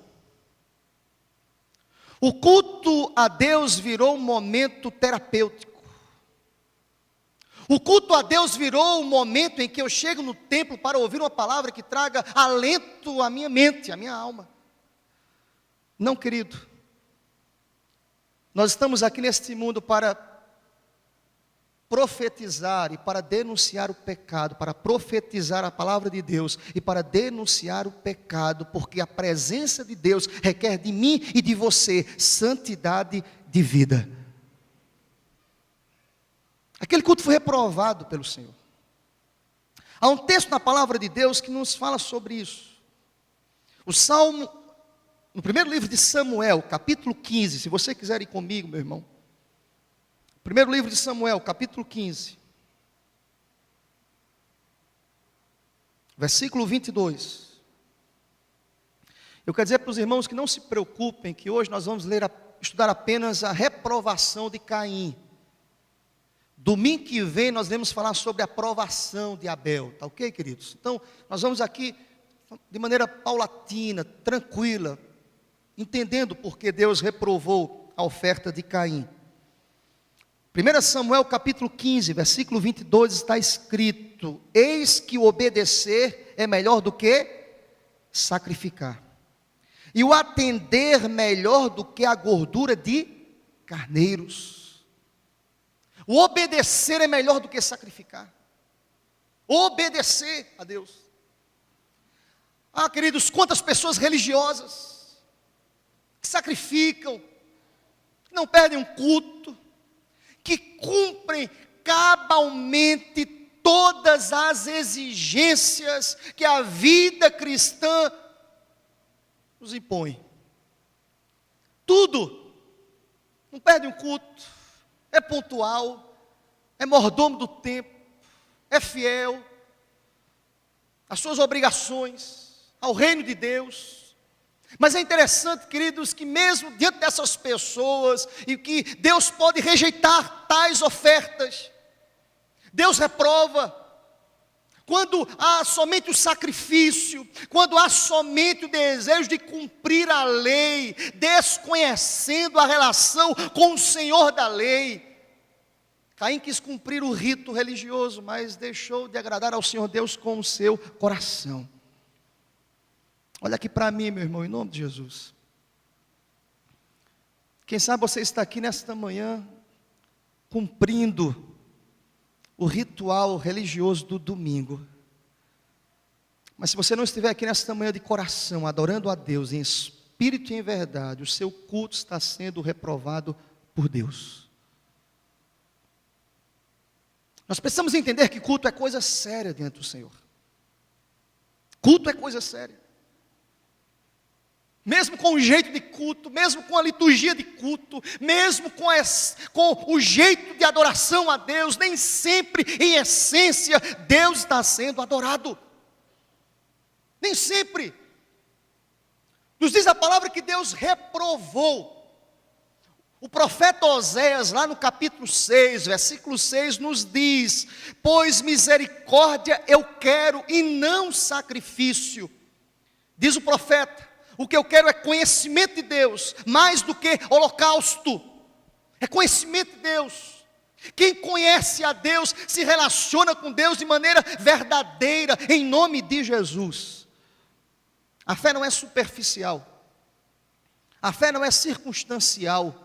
O culto a Deus virou um momento terapêutico. O culto a Deus virou um momento em que eu chego no templo para ouvir uma palavra que traga alento à minha mente, à minha alma. Não, querido. Nós estamos aqui neste mundo para profetizar e para denunciar o pecado, para profetizar a palavra de Deus e para denunciar o pecado, porque a presença de Deus requer de mim e de você santidade de vida. Aquele culto foi reprovado pelo Senhor. Há um texto na palavra de Deus que nos fala sobre isso. O Salmo, no primeiro livro de Samuel, capítulo 15, se você quiser ir comigo, meu irmão. Primeiro livro de Samuel, capítulo 15. Versículo 22. Eu quero dizer para os irmãos que não se preocupem, que hoje nós vamos estudar apenas a reprovação de Caim. Domingo que vem nós vamos falar sobre a aprovação de Abel, tá ok, queridos? Então, nós vamos aqui de maneira paulatina, tranquila, entendendo por que Deus reprovou a oferta de Caim. 1 Samuel capítulo 15, versículo 22 está escrito: eis que o obedecer é melhor do que sacrificar, e o atender melhor do que a gordura de carneiros. O obedecer é melhor do que sacrificar. Obedecer a Deus. Ah, queridos, quantas pessoas religiosas que sacrificam, que não perdem um culto, que cumprem cabalmente todas as exigências que a vida cristã nos impõe. Tudo. Não perde um culto, é pontual, é mordomo do tempo, é fiel às suas obrigações, ao reino de Deus. Mas é interessante, queridos, que mesmo diante dessas pessoas, e que Deus pode rejeitar tais ofertas, Deus reprova, quando há somente o sacrifício, quando há somente o desejo de cumprir a lei, desconhecendo a relação com o Senhor da lei. Caim quis cumprir o rito religioso, mas deixou de agradar ao Senhor Deus com o seu coração. Olha aqui para mim, meu irmão, em nome de Jesus. Quem sabe você está aqui nesta manhã, cumprindo o ritual religioso do domingo. Mas se você não estiver aqui nesta manhã de coração, adorando a Deus em espírito e em verdade, o seu culto está sendo reprovado por Deus. Nós precisamos entender que culto é coisa séria diante do Senhor. Culto é coisa séria. Mesmo com o jeito de culto, mesmo com a liturgia de culto, mesmo com o jeito de adoração a Deus, nem sempre, em essência, Deus está sendo adorado. Nem sempre. Nos diz a palavra que Deus reprovou. O profeta Oséias, lá no capítulo 6, versículo 6, nos diz: pois misericórdia eu quero e não sacrifício. Diz o profeta: o que eu quero é conhecimento de Deus, mais do que holocausto. É conhecimento de Deus. Quem conhece a Deus, se relaciona com Deus de maneira verdadeira, em nome de Jesus. A fé não é superficial. A fé não é circunstancial.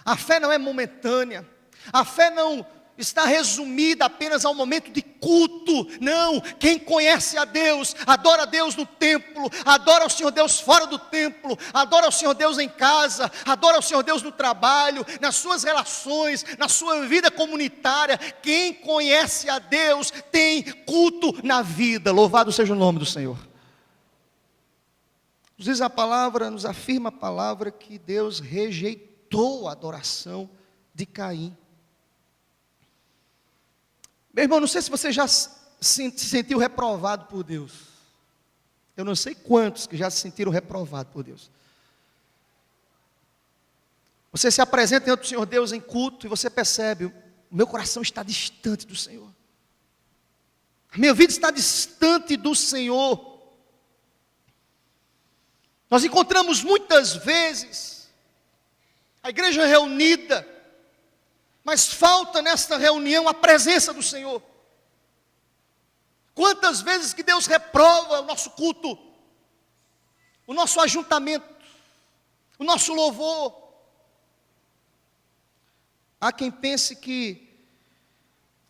A fé não é momentânea. A fé não está resumida apenas ao momento de culto. Não, quem conhece a Deus, adora a Deus no templo, adora o Senhor Deus fora do templo, adora o Senhor Deus em casa, adora o Senhor Deus no trabalho, nas suas relações, na sua vida comunitária. Quem conhece a Deus tem culto na vida. Louvado seja o nome do Senhor. Nos diz a palavra, nos afirma a palavra que Deus rejeitou a adoração de Caim. Meu irmão, não sei se você já se sentiu reprovado por Deus. Eu não sei quantos que já se sentiram reprovados por Deus. Você se apresenta diante do Senhor Deus em culto e você percebe: o meu coração está distante do Senhor. A minha vida está distante do Senhor. Nós encontramos muitas vezes a igreja reunida, mas falta nesta reunião a presença do Senhor. Quantas vezes que Deus reprova o nosso culto, o nosso ajuntamento, o nosso louvor. Há quem pense que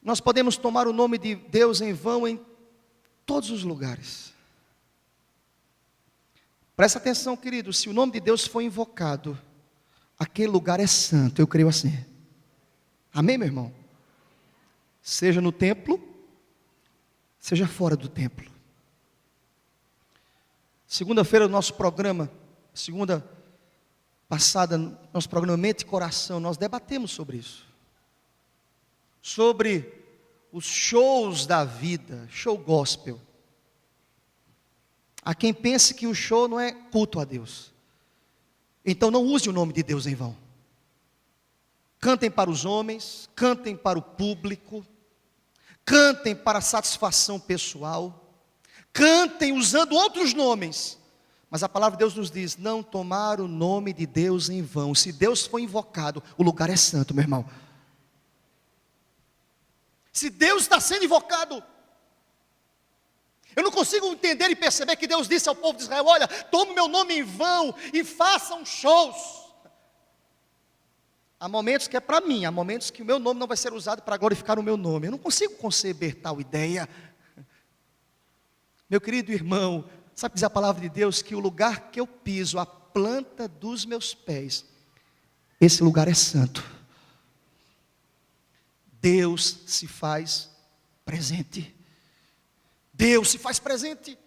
nós podemos tomar o nome de Deus em vão em todos os lugares. Presta atenção, querido, se o nome de Deus for invocado, aquele lugar é santo, eu creio assim. Amém, meu irmão? Seja no templo, seja fora do templo. Segunda-feira, nosso programa, segunda passada, nosso programa Mente e Coração, nós debatemos sobre isso. Sobre os shows da vida, show gospel. Há quem pense que o show não é culto a Deus. Então não use o nome de Deus em vão. Cantem para os homens, cantem para o público, cantem para satisfação pessoal, cantem usando outros nomes, Mas a palavra de Deus nos diz: não tomar o nome de Deus em vão. Se Deus for invocado, o lugar é santo, meu irmão. Se Deus está sendo invocado, eu não consigo entender e perceber que Deus disse ao povo de Israel: olha, tome meu nome em vão e façam shows. Há momentos que é para mim, há momentos que o meu nome não vai ser usado para glorificar o meu nome. Eu não consigo conceber tal ideia. Meu querido irmão, sabe dizer a palavra de Deus que o lugar que eu piso, a planta dos meus pés, esse lugar é santo. Deus se faz presente. Deus se faz presente.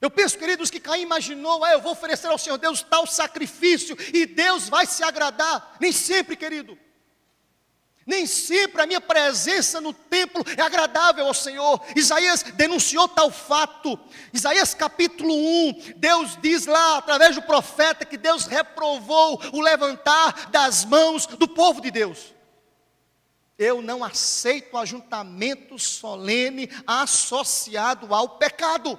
Eu penso, queridos, que Caim imaginou: eu vou oferecer ao Senhor Deus tal sacrifício e Deus vai se agradar. Nem sempre, querido. Nem sempre a minha presença no templo é agradável ao Senhor. Isaías denunciou tal fato. Isaías capítulo 1, Deus diz lá, através do profeta, que Deus reprovou o levantar das mãos do povo de Deus. Eu não aceito ajuntamento solene associado ao pecado.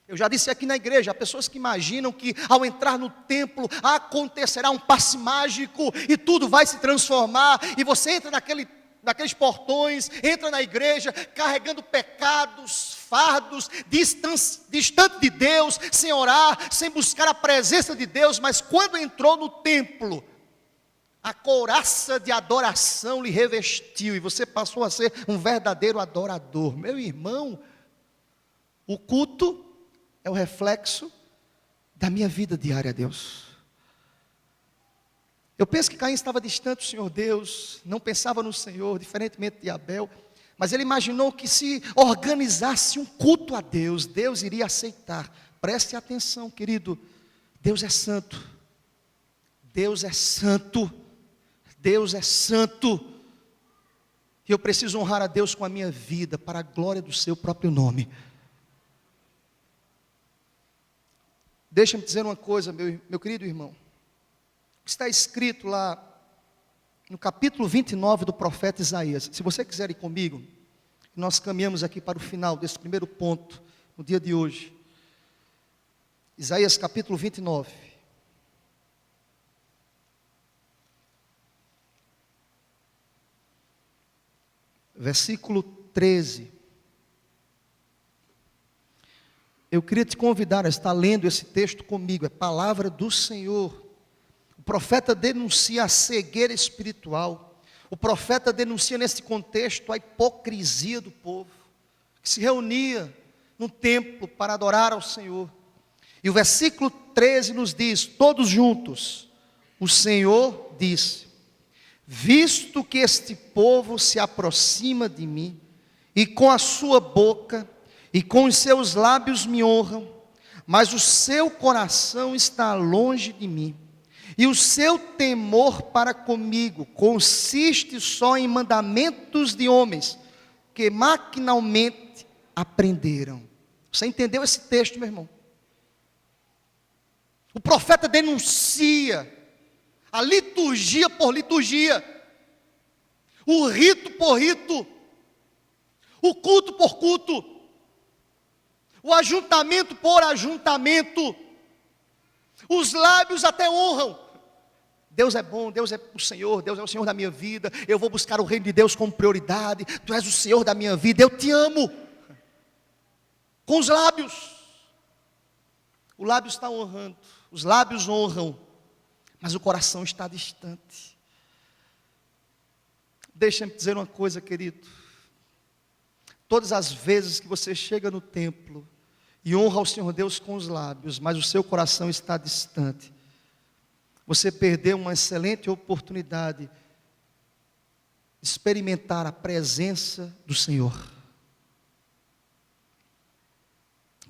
Eu já disse aqui na igreja, há pessoas que imaginam que ao entrar no templo acontecerá um passe mágico e tudo vai se transformar, e você entra naqueles portões, entra na igreja carregando pecados, fardos, distante de Deus, sem orar, sem buscar a presença de Deus, mas quando entrou no templo, a couraça de adoração lhe revestiu e você passou a ser um verdadeiro adorador. Meu irmão, o culto é o reflexo da minha vida diária a Deus. Eu penso que Caim estava distante do Senhor Deus, não pensava no Senhor, diferentemente de Abel, mas ele imaginou que se organizasse um culto a Deus, Deus iria aceitar. Preste atenção, querido, Deus é santo, Deus é santo, Deus é santo, e eu preciso honrar a Deus com a minha vida, para a glória do seu próprio nome. Deixa-me dizer uma coisa, meu querido irmão. Está escrito lá no capítulo 29 do profeta Isaías. Se você quiser ir comigo, nós caminhamos aqui para o final desse primeiro ponto, no dia de hoje. Isaías capítulo 29. Versículo 13. Eu queria te convidar a estar lendo esse texto comigo, é palavra do Senhor. O profeta denuncia a cegueira espiritual. O profeta denuncia nesse contexto a hipocrisia do povo, que se reunia no templo para adorar ao Senhor. E o versículo 13 nos diz, todos juntos: o Senhor disse: visto que este povo se aproxima de mim, e com a sua boca e com os seus lábios me honram, mas o seu coração está longe de mim, e o seu temor para comigo consiste só em mandamentos de homens, que maquinalmente aprenderam. Você entendeu esse texto, meu irmão? O profeta denuncia a liturgia por liturgia, o rito por rito, o culto por culto, o ajuntamento por ajuntamento. Os lábios até honram. Deus é bom, Deus é o Senhor, Deus é o Senhor da minha vida. Eu vou buscar o reino de Deus como prioridade. Tu és o Senhor da minha vida, eu te amo. Com os lábios. O lábio está honrando, os lábios honram, mas o coração está distante. Deixa-me dizer uma coisa, querido. Todas as vezes que você chega no templo e honra ao Senhor Deus com os lábios, mas o seu coração está distante, você perdeu uma excelente oportunidade de experimentar a presença do Senhor.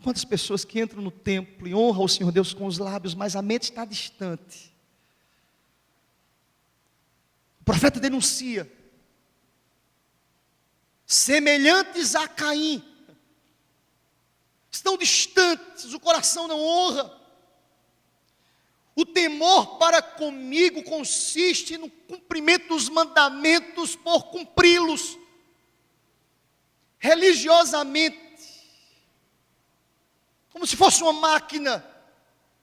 Quantas pessoas que entram no templo e honram ao Senhor Deus com os lábios, mas a mente está distante. O profeta denuncia: semelhantes a Caim, estão distantes, o coração não honra. O temor para comigo consiste no cumprimento dos mandamentos por cumpri-los religiosamente. como se fosse uma máquina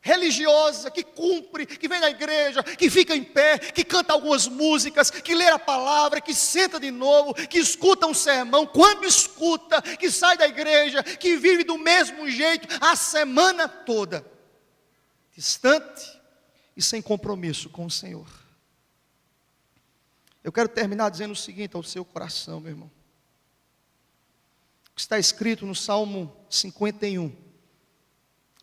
religiosa, que cumpre, que vem na igreja, que fica em pé, que canta algumas músicas, que lê a palavra, que senta de novo, que escuta um sermão, quando escuta, que sai da igreja, que vive do mesmo jeito a semana toda, distante e sem compromisso com o Senhor. Eu quero terminar dizendo o seguinte ao seu coração, meu irmão. O que está escrito no Salmo 51,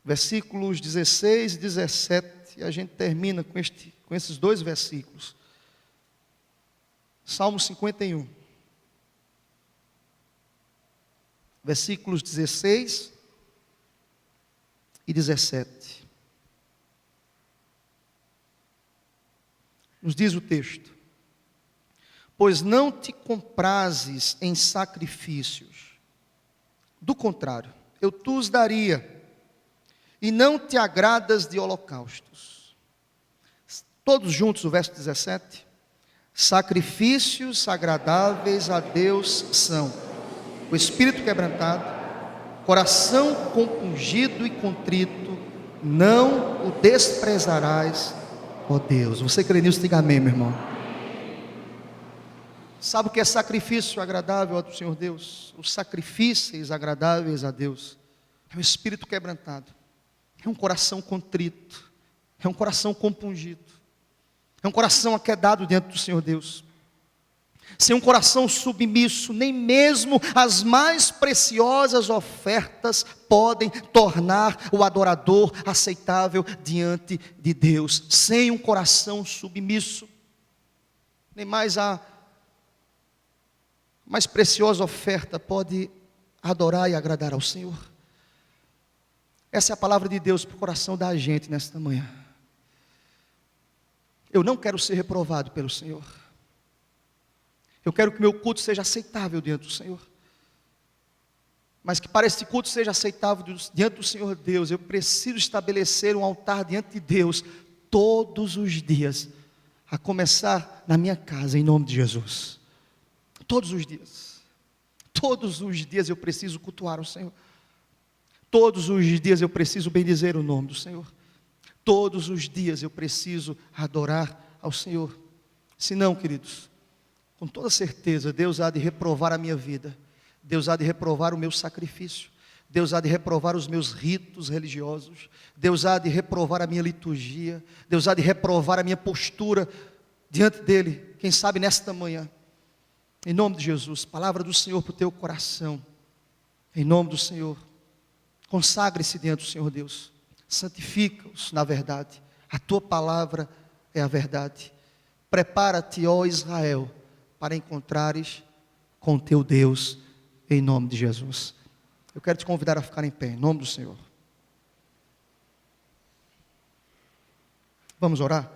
versículos 16 e 17, e a gente termina com esses dois versículos. Salmo 51, versículos 16 e 17. Nos diz o texto: pois não te comprases em sacrifícios, do contrário, eu te os daria, e não te agradas de holocaustos. Todos juntos o verso 17. Sacrifícios agradáveis a Deus são o espírito quebrantado, coração compungido e contrito, não o desprezarás, ó Deus. Você crê nisso? Diga amém, meu irmão. Sabe o que é sacrifício agradável ao Senhor Deus? Os sacrifícios agradáveis a Deus é o espírito quebrantado, é um coração contrito, é um coração compungido, é um coração aquedado diante do Senhor Deus. Sem um coração submisso, nem mesmo as mais preciosas ofertas podem tornar o adorador aceitável diante de Deus. Sem um coração submisso, nem mais a mais preciosa oferta pode adorar e agradar ao Senhor. Essa é a palavra de Deus para o coração da gente nesta manhã. Eu não quero ser reprovado pelo Senhor. Eu quero que meu culto seja aceitável diante do Senhor. Mas que para esse culto seja aceitável diante do Senhor Deus, eu preciso estabelecer um altar diante de Deus todos os dias, a começar na minha casa, em nome de Jesus. Todos os dias. Todos os dias eu preciso cultuar o Senhor. Todos os dias eu preciso bendizer o nome do Senhor. Todos os dias eu preciso adorar ao Senhor. Senão, queridos, com toda certeza, Deus há de reprovar a minha vida. Deus há de reprovar o meu sacrifício. Deus há de reprovar os meus ritos religiosos. Deus há de reprovar a minha liturgia. Deus há de reprovar a minha postura diante dEle. Quem sabe nesta manhã. Em nome de Jesus, palavra do Senhor para o teu coração. Em nome do Senhor. Consagre-se diante do Senhor Deus. Santifica-os na verdade. A tua palavra é a verdade. Prepara-te, ó Israel, para encontrares com teu Deus, em nome de Jesus. Eu quero te convidar a ficar em pé, em nome do Senhor. Vamos orar?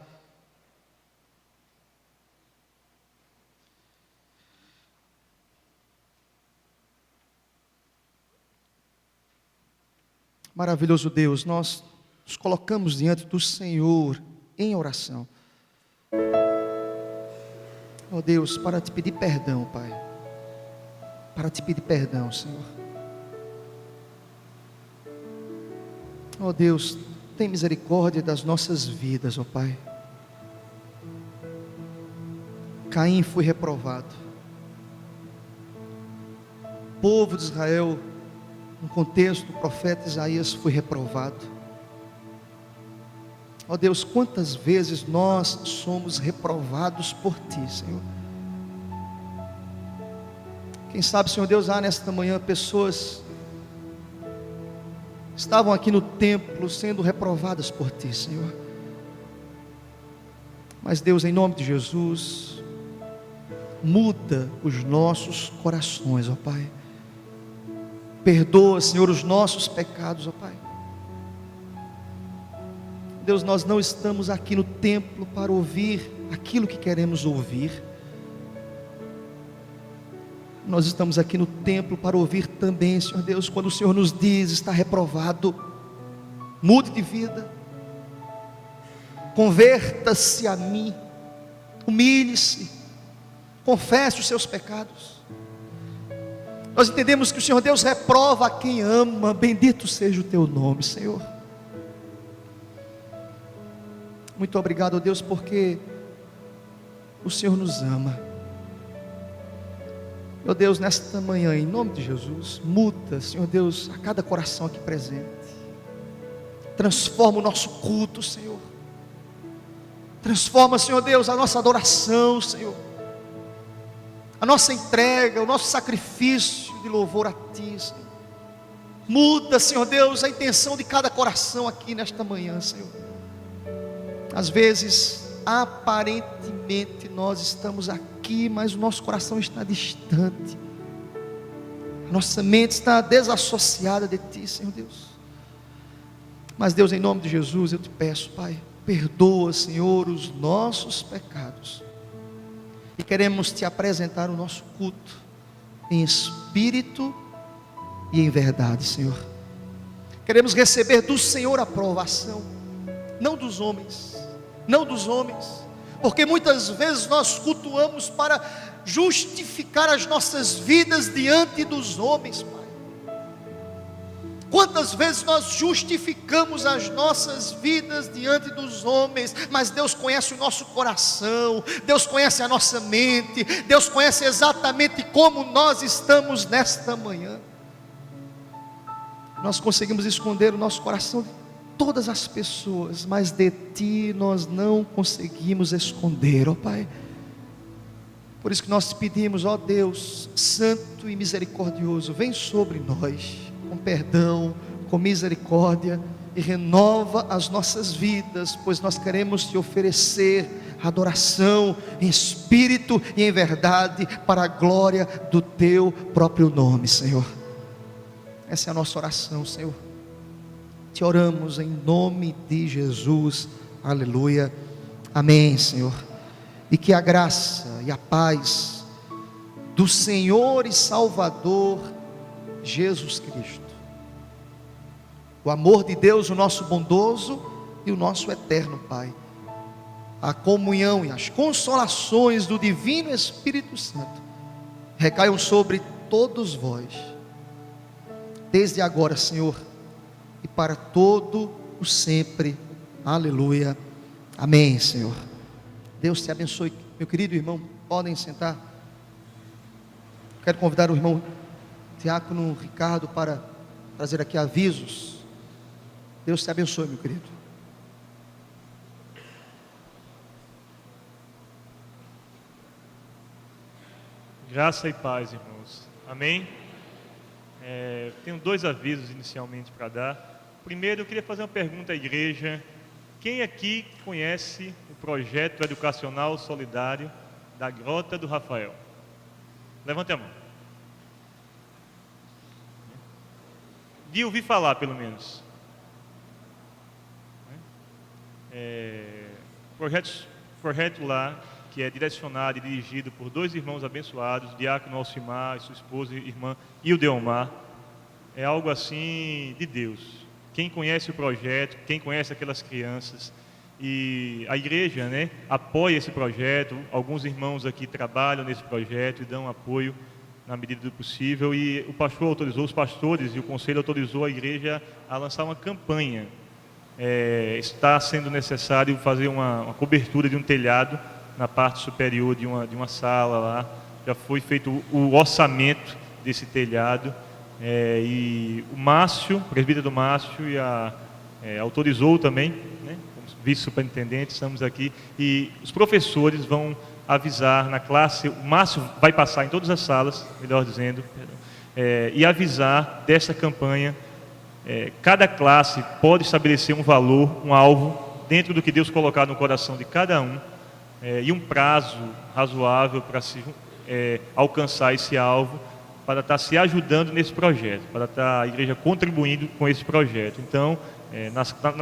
Maravilhoso Deus, nós nos colocamos diante do Senhor em oração. Ó Deus, para te pedir perdão, Pai. Para te pedir perdão, Senhor. Ó Deus, tem misericórdia das nossas vidas, ó Pai. Caim foi reprovado. O povo de Israel, no contexto do profeta Isaías, foi reprovado. Ó Deus, quantas vezes nós somos reprovados por Ti, Senhor. Quem sabe, Senhor Deus, há nesta manhã pessoas que estavam aqui no templo sendo reprovadas por Ti, Senhor. Mas Deus, em nome de Jesus, muda os nossos corações, ó Pai. Perdoa, Senhor, os nossos pecados, ó Pai. Deus, nós não estamos aqui no templo para ouvir aquilo que queremos ouvir. Nós estamos aqui no templo para ouvir também, Senhor Deus, quando o Senhor nos diz: está reprovado, mude de vida, converta-se a mim, humilhe-se, confesse os seus pecados. Nós entendemos que o Senhor Deus reprova a quem ama. Bendito seja o teu nome, Senhor. Muito obrigado, Deus, porque o Senhor nos ama. Meu Deus, nesta manhã, em nome de Jesus, muda, Senhor Deus, a cada coração aqui presente. Transforma o nosso culto, Senhor. Transforma, Senhor Deus, a nossa adoração, Senhor. A nossa entrega, o nosso sacrifício de louvor a Ti, Senhor. Muda, Senhor Deus, a intenção de cada coração aqui nesta manhã, Senhor. Às vezes, aparentemente nós estamos aqui, mas o nosso coração está distante. A nossa mente está desassociada de Ti, Senhor Deus. Mas Deus, em nome de Jesus, eu te peço, Pai, perdoa, Senhor, os nossos pecados. E queremos te apresentar o nosso culto em espírito e em verdade, Senhor. Queremos receber do Senhor a aprovação, não dos homens, não dos homens. Porque muitas vezes nós cultuamos para justificar as nossas vidas diante dos homens, Pai. Quantas vezes nós justificamos as nossas vidas diante dos homens, mas Deus conhece o nosso coração, Deus conhece a nossa mente, Deus conhece exatamente como nós estamos nesta manhã. Nós conseguimos esconder o nosso coração de todas as pessoas, mas de Ti nós não conseguimos esconder, ó Pai. Por isso que nós te pedimos, ó Deus, santo e misericordioso, vem sobre nós, com perdão, com misericórdia, e renova as nossas vidas, pois nós queremos te oferecer adoração em espírito e em verdade, para a glória do Teu próprio nome, Senhor. Essa é a nossa oração, Senhor. Te oramos em nome de Jesus, aleluia, amém, Senhor. E que a graça e a paz do Senhor e Salvador Jesus Cristo, o amor de Deus, o nosso bondoso e o nosso eterno Pai, a comunhão e as consolações do Divino Espírito Santo recaiam sobre todos vós, desde agora, Senhor, e para todo o sempre, aleluia, amém, Senhor. Deus te abençoe, meu querido irmão, podem sentar. Quero convidar o irmão Diácono Ricardo para trazer aqui avisos. Deus te abençoe, meu querido. Graça e paz, irmãos, amém? Tenho dois avisos inicialmente para dar. Primeiro, eu queria fazer uma pergunta à igreja. Quem aqui conhece o projeto educacional solidário da Grota do Rafael? Levante a mão. De ouvir falar, pelo menos. Projeto lá, que é direcionado e dirigido por dois irmãos abençoados, Diácono Alcimar e sua esposa e irmã Ildeomar, é algo assim de Deus. Quem conhece o projeto, quem conhece aquelas crianças, e a igreja, apoia esse projeto. Alguns irmãos aqui trabalham nesse projeto e dão apoio na medida do possível, e o pastor autorizou, os pastores e o conselho autorizou a igreja a lançar uma campanha. Está sendo necessário fazer uma cobertura de um telhado na parte superior de uma sala lá. Já foi feito o orçamento desse telhado, e o Márcio, o presbítero Márcio, autorizou também, como vice-superintendente, estamos aqui, e os professores vão avisar na classe. O Márcio vai passar em todas as salas, melhor dizendo, e avisar dessa campanha. Cada classe pode estabelecer um valor, um alvo, dentro do que Deus colocar no coração de cada um, e um prazo razoável para se alcançar esse alvo, para estar se ajudando nesse projeto, para estar a igreja contribuindo com esse projeto. Então,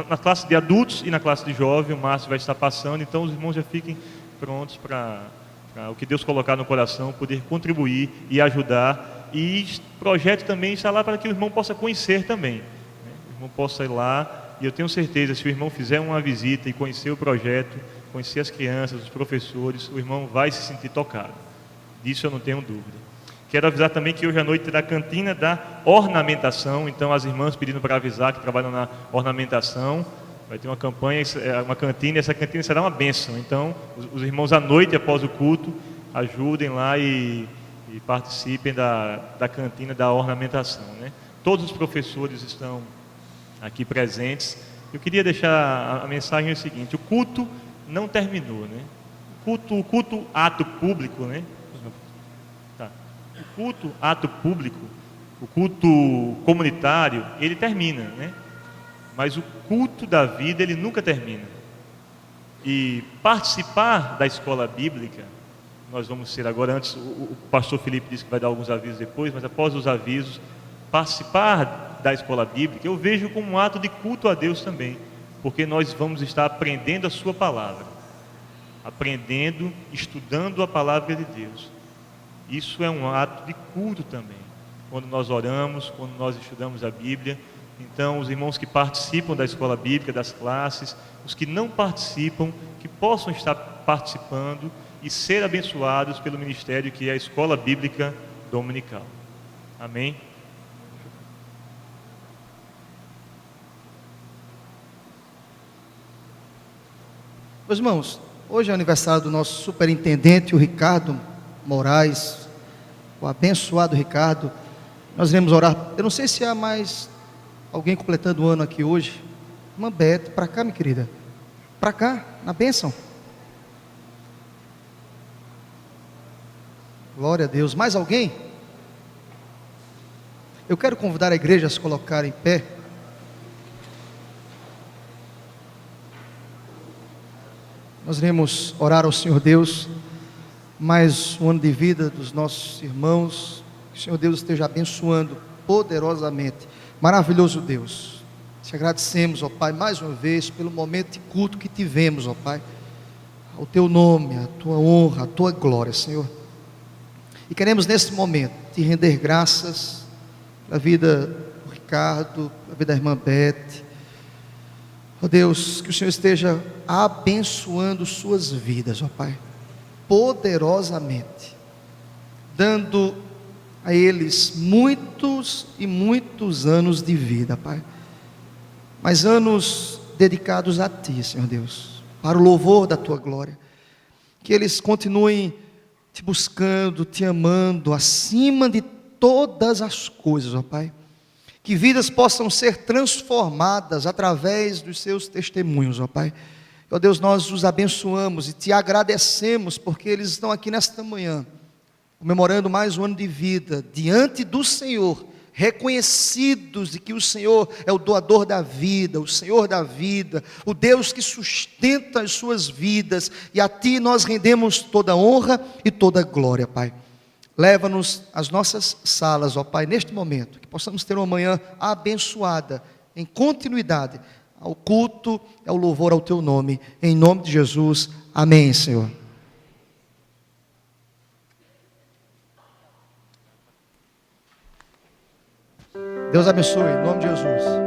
na classe de adultos e na classe de jovens, o Márcio vai estar passando, então os irmãos já fiquem prontos para o que Deus colocar no coração, poder contribuir e ajudar. E o projeto também está lá para que o irmão possa conhecer também, o irmão possa ir lá, e eu tenho certeza, se o irmão fizer uma visita e conhecer o projeto, conhecer as crianças, os professores, o irmão vai se sentir tocado. Disso eu não tenho dúvida. Quero avisar também que hoje à noite terá cantina da ornamentação, então as irmãs pedindo para avisar que trabalham na ornamentação. Vai ter uma campanha, uma cantina, e essa cantina será uma bênção. Então, os irmãos à noite, após o culto, ajudem lá e participem da cantina da ornamentação, né? Todos os professores estão aqui presentes. Eu queria deixar a mensagem é o seguinte: o culto não terminou, né? O culto ato público, né? Tá. O culto ato público, o culto comunitário, ele termina, né? Mas o culto da vida, ele nunca termina. E participar da escola bíblica, nós vamos ser agora, antes o pastor Felipe disse que vai dar alguns avisos depois, mas após os avisos, participar da escola bíblica, eu vejo como um ato de culto a Deus também, porque nós vamos estar aprendendo a sua palavra, aprendendo, estudando a palavra de Deus. Isso é um ato de culto também, quando nós oramos, quando nós estudamos a Bíblia. Então, os irmãos que participam da escola bíblica, das classes, os que não participam, que possam estar participando e ser abençoados pelo ministério que é a Escola Bíblica Dominical. Amém? Meus irmãos, hoje é aniversário do nosso superintendente, o Ricardo Moraes, o abençoado Ricardo. Nós iremos orar. Eu não sei se há mais alguém completando o ano aqui hoje. Irmã Beth, para cá, minha querida. Para cá, na bênção. Glória a Deus. Mais alguém? Eu quero convidar a igreja a se colocar em pé. Nós iremos orar ao Senhor Deus, mais um ano de vida dos nossos irmãos. Que o Senhor Deus esteja abençoando poderosamente. Maravilhoso Deus, te agradecemos, ó Pai, mais uma vez, pelo momento de culto que tivemos, ó Pai, ao Teu nome, a Tua honra, a Tua glória, Senhor. E queremos nesse momento te render graças pela vida do Ricardo, pela vida da irmã Beth. Ó Deus, que o Senhor esteja abençoando suas vidas, ó Pai, poderosamente, dando a eles muitos e muitos anos de vida, Pai, mas anos dedicados a Ti, Senhor Deus, para o louvor da Tua glória. Que eles continuem Te buscando, Te amando, acima de todas as coisas, ó Pai. Que vidas possam ser transformadas através dos seus testemunhos, ó Pai. Ó Deus, nós os abençoamos e Te agradecemos, porque eles estão aqui nesta manhã, comemorando mais um ano de vida, diante do Senhor, reconhecidos de que o Senhor é o doador da vida, o Senhor da vida, o Deus que sustenta as suas vidas, e a Ti nós rendemos toda honra e toda glória, Pai. Leva-nos às nossas salas, ó Pai, neste momento, que possamos ter uma manhã abençoada, em continuidade ao culto, ao louvor ao Teu nome, em nome de Jesus, amém, Senhor. Deus abençoe, em nome de Jesus.